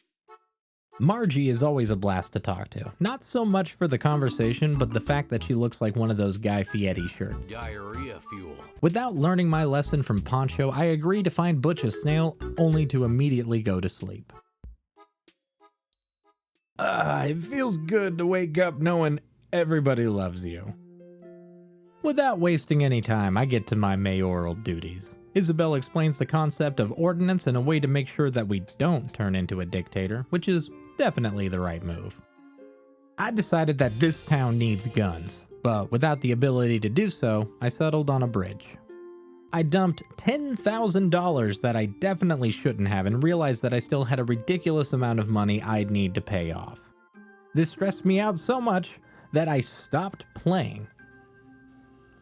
[SPEAKER 1] Margie is always a blast to talk to. Not so much for the conversation, but the fact that she looks like one of those Guy Fieri shirts.
[SPEAKER 4] Diarrhea fuel.
[SPEAKER 1] Without learning my lesson from Poncho, I agree to find Butch a snail, only to immediately go to sleep. It feels good to wake up knowing everybody loves you. Without wasting any time, I get to my mayoral duties. Isabelle explains the concept of ordinance and a way to make sure that we don't turn into a dictator, which is definitely the right move. I decided that this town needs guns, but without the ability to do so, I settled on a bridge. I dumped $10,000 that I definitely shouldn't have and realized that I still had a ridiculous amount of money I'd need to pay off. This stressed me out so much that I stopped playing.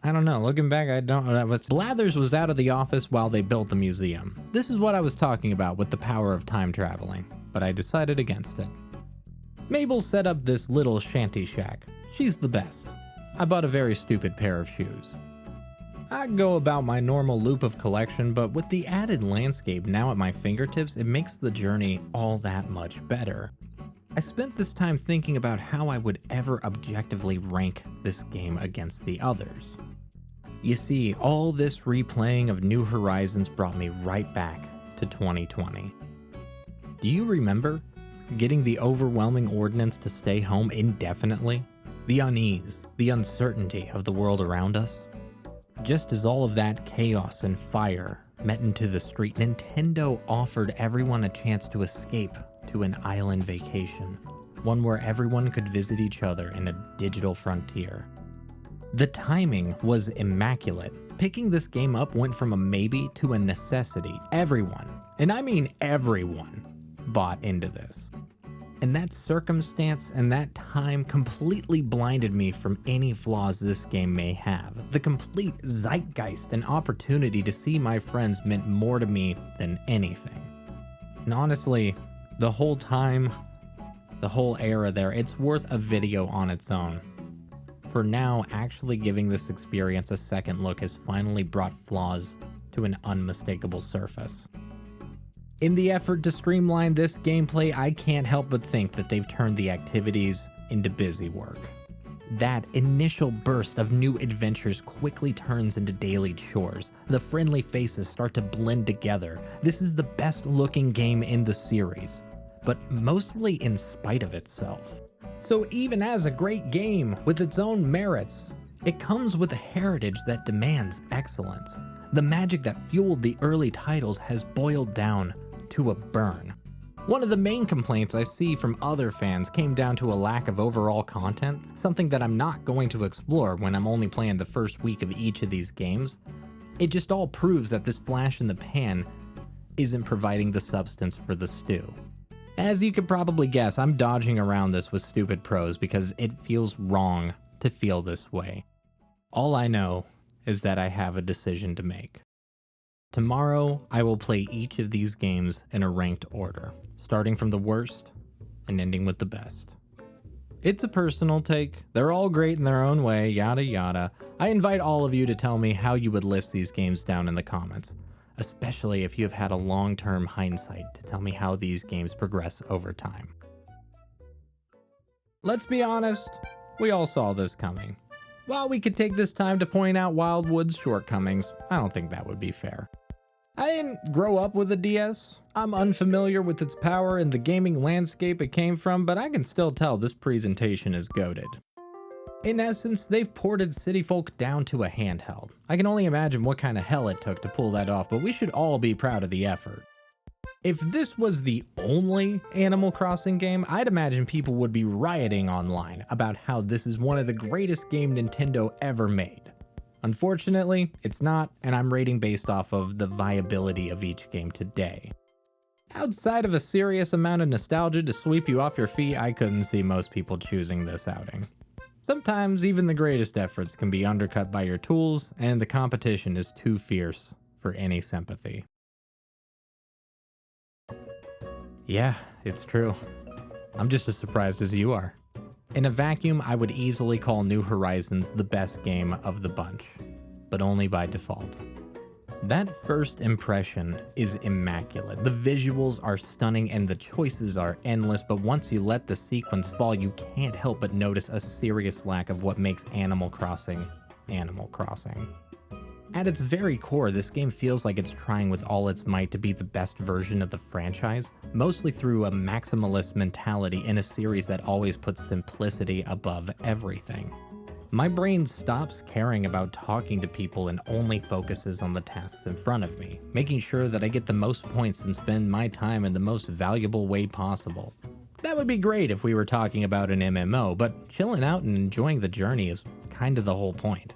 [SPEAKER 1] I don't know, looking back, I don't know what's... Blathers was out of the office while they built the museum. This is what I was talking about with the power of time traveling, but I decided against it. Mabel set up this little shanty shack. She's the best. I bought a very stupid pair of shoes. I go about my normal loop of collection, but with the added landscape now at my fingertips, it makes the journey all that much better. I spent this time thinking about how I would ever objectively rank this game against the others. You see, all this replaying of New Horizons brought me right back to 2020. Do you remember getting the overwhelming ordinance to stay home indefinitely? The unease, the uncertainty of the world around us? Just as all of that chaos and fire met into the street, Nintendo offered everyone a chance to escape to an island vacation, one where everyone could visit each other in a digital frontier. The timing was immaculate. Picking this game up went from a maybe to a necessity. Everyone, and I mean everyone, bought into this. And that circumstance and that time completely blinded me from any flaws this game may have. The complete zeitgeist and opportunity to see my friends meant more to me than anything. And honestly, the whole time, the whole era there, it's worth a video on its own. For now, actually giving this experience a second look has finally brought flaws to an unmistakable surface. In the effort to streamline this gameplay, I can't help but think that they've turned the activities into busy work. That initial burst of new adventures quickly turns into daily chores. The friendly faces start to blend together. This is the best looking game in the series, but mostly in spite of itself. So even as a great game with its own merits, it comes with a heritage that demands excellence. The magic that fueled the early titles has boiled down to a burn. One of the main complaints I see from other fans came down to a lack of overall content, something that I'm not going to explore when I'm only playing the first week of each of these games. It just all proves that this flash in the pan isn't providing the substance for the stew. As you could probably guess, I'm dodging around this with stupid prose because it feels wrong to feel this way. All I know is that I have a decision to make. Tomorrow, I will play each of these games in a ranked order, starting from the worst and ending with the best. It's a personal take. They're all great in their own way, yada yada. I invite all of you to tell me how you would list these games down in the comments, especially if you have had a long-term hindsight to tell me how these games progress over time. Let's be honest, we all saw this coming. While we could take this time to point out Wildwood's shortcomings, I don't think that would be fair. I didn't grow up with a DS. I'm unfamiliar with its power and the gaming landscape it came from, but I can still tell this presentation is goated. In essence, they've ported City Folk down to a handheld. I can only imagine what kind of hell it took to pull that off, but we should all be proud of the effort. If this was the only Animal Crossing game, I'd imagine people would be rioting online about how this is one of the greatest games Nintendo ever made. Unfortunately, it's not, and I'm rating based off of the viability of each game today. Outside of a serious amount of nostalgia to sweep you off your feet, I couldn't see most people choosing this outing. Sometimes even the greatest efforts can be undercut by your tools, and the competition is too fierce for any sympathy. Yeah, it's true. I'm just as surprised as you are. In a vacuum, I would easily call New Horizons the best game of the bunch, but only by default. That first impression is immaculate. The visuals are stunning and the choices are endless, but once you let the sequence fall, you can't help but notice a serious lack of what makes Animal Crossing Animal Crossing. At its very core, this game feels like it's trying with all its might to be the best version of the franchise, mostly through a maximalist mentality in a series that always puts simplicity above everything. My brain stops caring about talking to people and only focuses on the tasks in front of me, making sure that I get the most points and spend my time in the most valuable way possible. That would be great if we were talking about an MMO, but chilling out and enjoying the journey is kind of the whole point.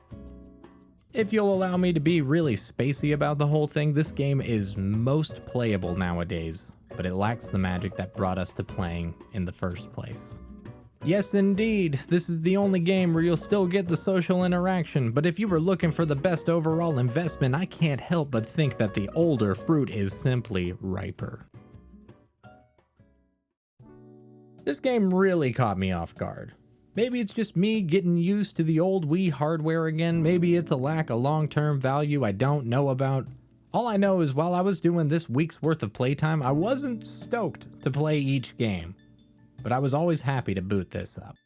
[SPEAKER 1] If you'll allow me to be really spacey about the whole thing, this game is most playable nowadays, but it lacks the magic that brought us to playing in the first place. Yes, indeed, this is the only game where you'll still get the social interaction, but if you were looking for the best overall investment, I can't help but think that the older fruit is simply riper. This game really caught me off guard. Maybe it's just me getting used to the old Wii hardware again. Maybe it's a lack of long-term value I don't know about. All I know is while I was doing this week's worth of playtime, I wasn't stoked to play each game, but I was always happy to boot this up.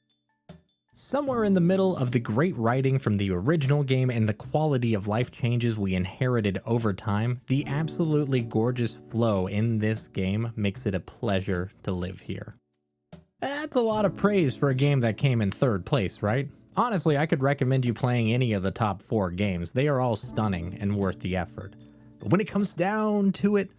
[SPEAKER 1] Somewhere in the middle of the great writing from the original game and the quality of life changes we inherited over time, the absolutely gorgeous flow in this game makes it a pleasure to live here. That's a lot of praise for a game that came in third place, right? Honestly, I could recommend you playing any of the top 4 games. They are all stunning and worth the effort. But when it comes down to it,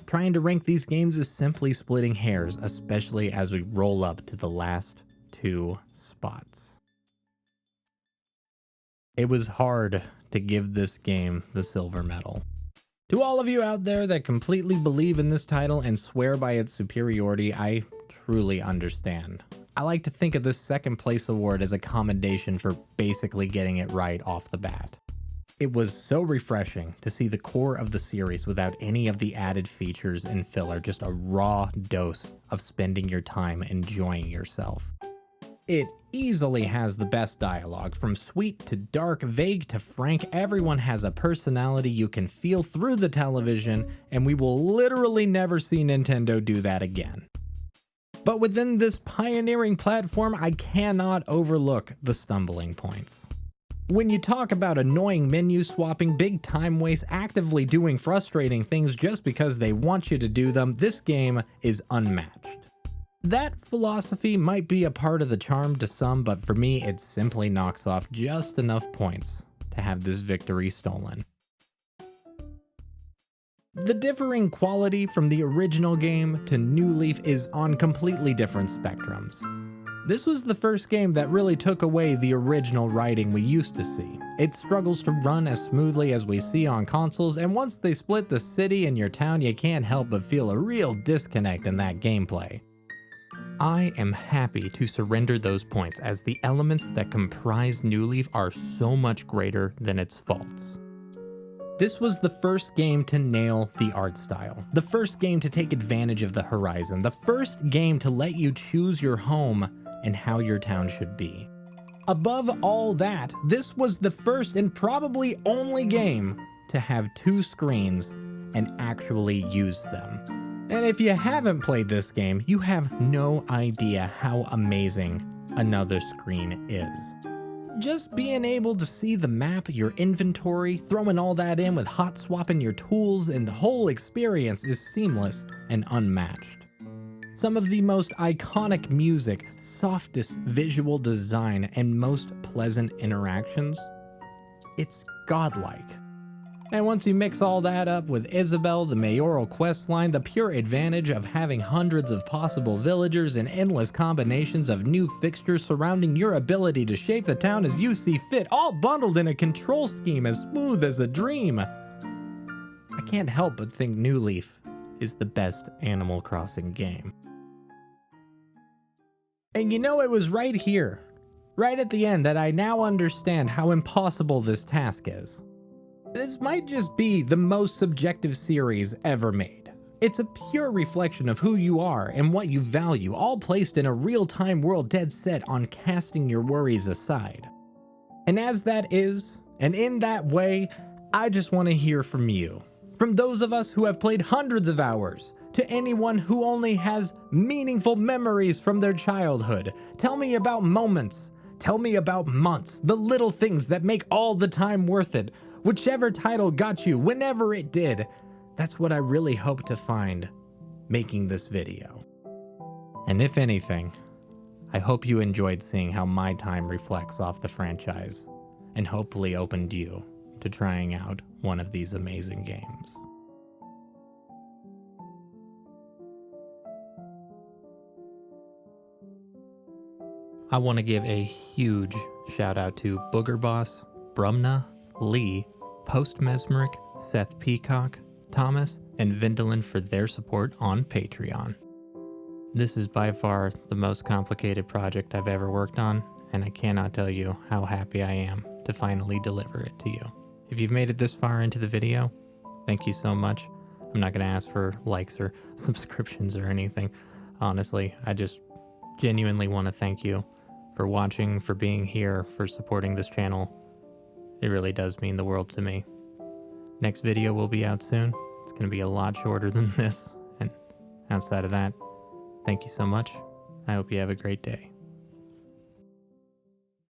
[SPEAKER 1] trying to rank these games is simply splitting hairs, especially as we roll up to the last 2 spots. It was hard to give this game the silver medal. To all of you out there that completely believe in this title and swear by its superiority, I truly understand. I like to think of this second place award as a commendation for basically getting it right off the bat. It was so refreshing to see the core of the series without any of the added features and filler, just a raw dose of spending your time enjoying yourself. It easily has the best dialogue, from sweet to dark, vague to frank. Everyone has a personality you can feel through the television, and we will literally never see Nintendo do that again. But within this pioneering platform, I cannot overlook the stumbling points. When you talk about annoying menu swapping, big time waste, actively doing frustrating things just because they want you to do them, this game is unmatched. That philosophy might be a part of the charm to some, but for me, it simply knocks off just enough points to have this victory stolen. The differing quality from the original game to New Leaf is on completely different spectrums. This was the first game that really took away the original writing we used to see. It struggles to run as smoothly as we see on consoles, and once they split the city and your town, you can't help but feel a real disconnect in that gameplay. I am happy to surrender those points, as the elements that comprise New Leaf are so much greater than its faults. This was the first game to nail the art style, the first game to take advantage of the horizon, the first game to let you choose your home and how your town should be. Above all that, this was the first and probably only game to have 2 screens and actually use them. And if you haven't played this game, you have no idea how amazing another screen is. Just being able to see the map, your inventory, throwing all that in with hot swapping your tools, and the whole experience is seamless and unmatched. Some of the most iconic music, softest visual design, and most pleasant interactions. It's godlike. And once you mix all that up with Isabelle, the mayoral questline, the pure advantage of having hundreds of possible villagers and endless combinations of new fixtures surrounding your ability to shape the town as you see fit, all bundled in a control scheme as smooth as a dream, I can't help but think New Leaf is the best Animal Crossing game. And you know, it was right here, right at the end, that I now understand how impossible this task is. This might just be the most subjective series ever made. It's a pure reflection of who you are and what you value, all placed in a real-time world dead set on casting your worries aside. And as that is, and in that way, I just want to hear from you. From those of us who have played hundreds of hours, to anyone who only has meaningful memories from their childhood. Tell me about moments. Tell me about months, the little things that make all the time worth it. Whichever title got you, whenever it did, that's what I really hope to find making this video. And if anything, I hope you enjoyed seeing how my time reflects off the franchise, and hopefully opened you to trying out one of these amazing games. I want to give a huge shout out to Booger Boss, Brumna, Lee, Post Mesmeric, Seth Peacock, Thomas, and Vindalin for their support on Patreon. This is by far the most complicated project I've ever worked on, and I cannot tell you how happy I am to finally deliver it to you. If you've made it this far into the video, thank you so much. I'm not going to ask for likes or subscriptions or anything. Honestly, I just genuinely want to thank you for watching, for being here, for supporting this channel. It really does mean the world to me. Next video will be out soon. It's going to be a lot shorter than this. And outside of that, thank you so much. I hope you have a great day.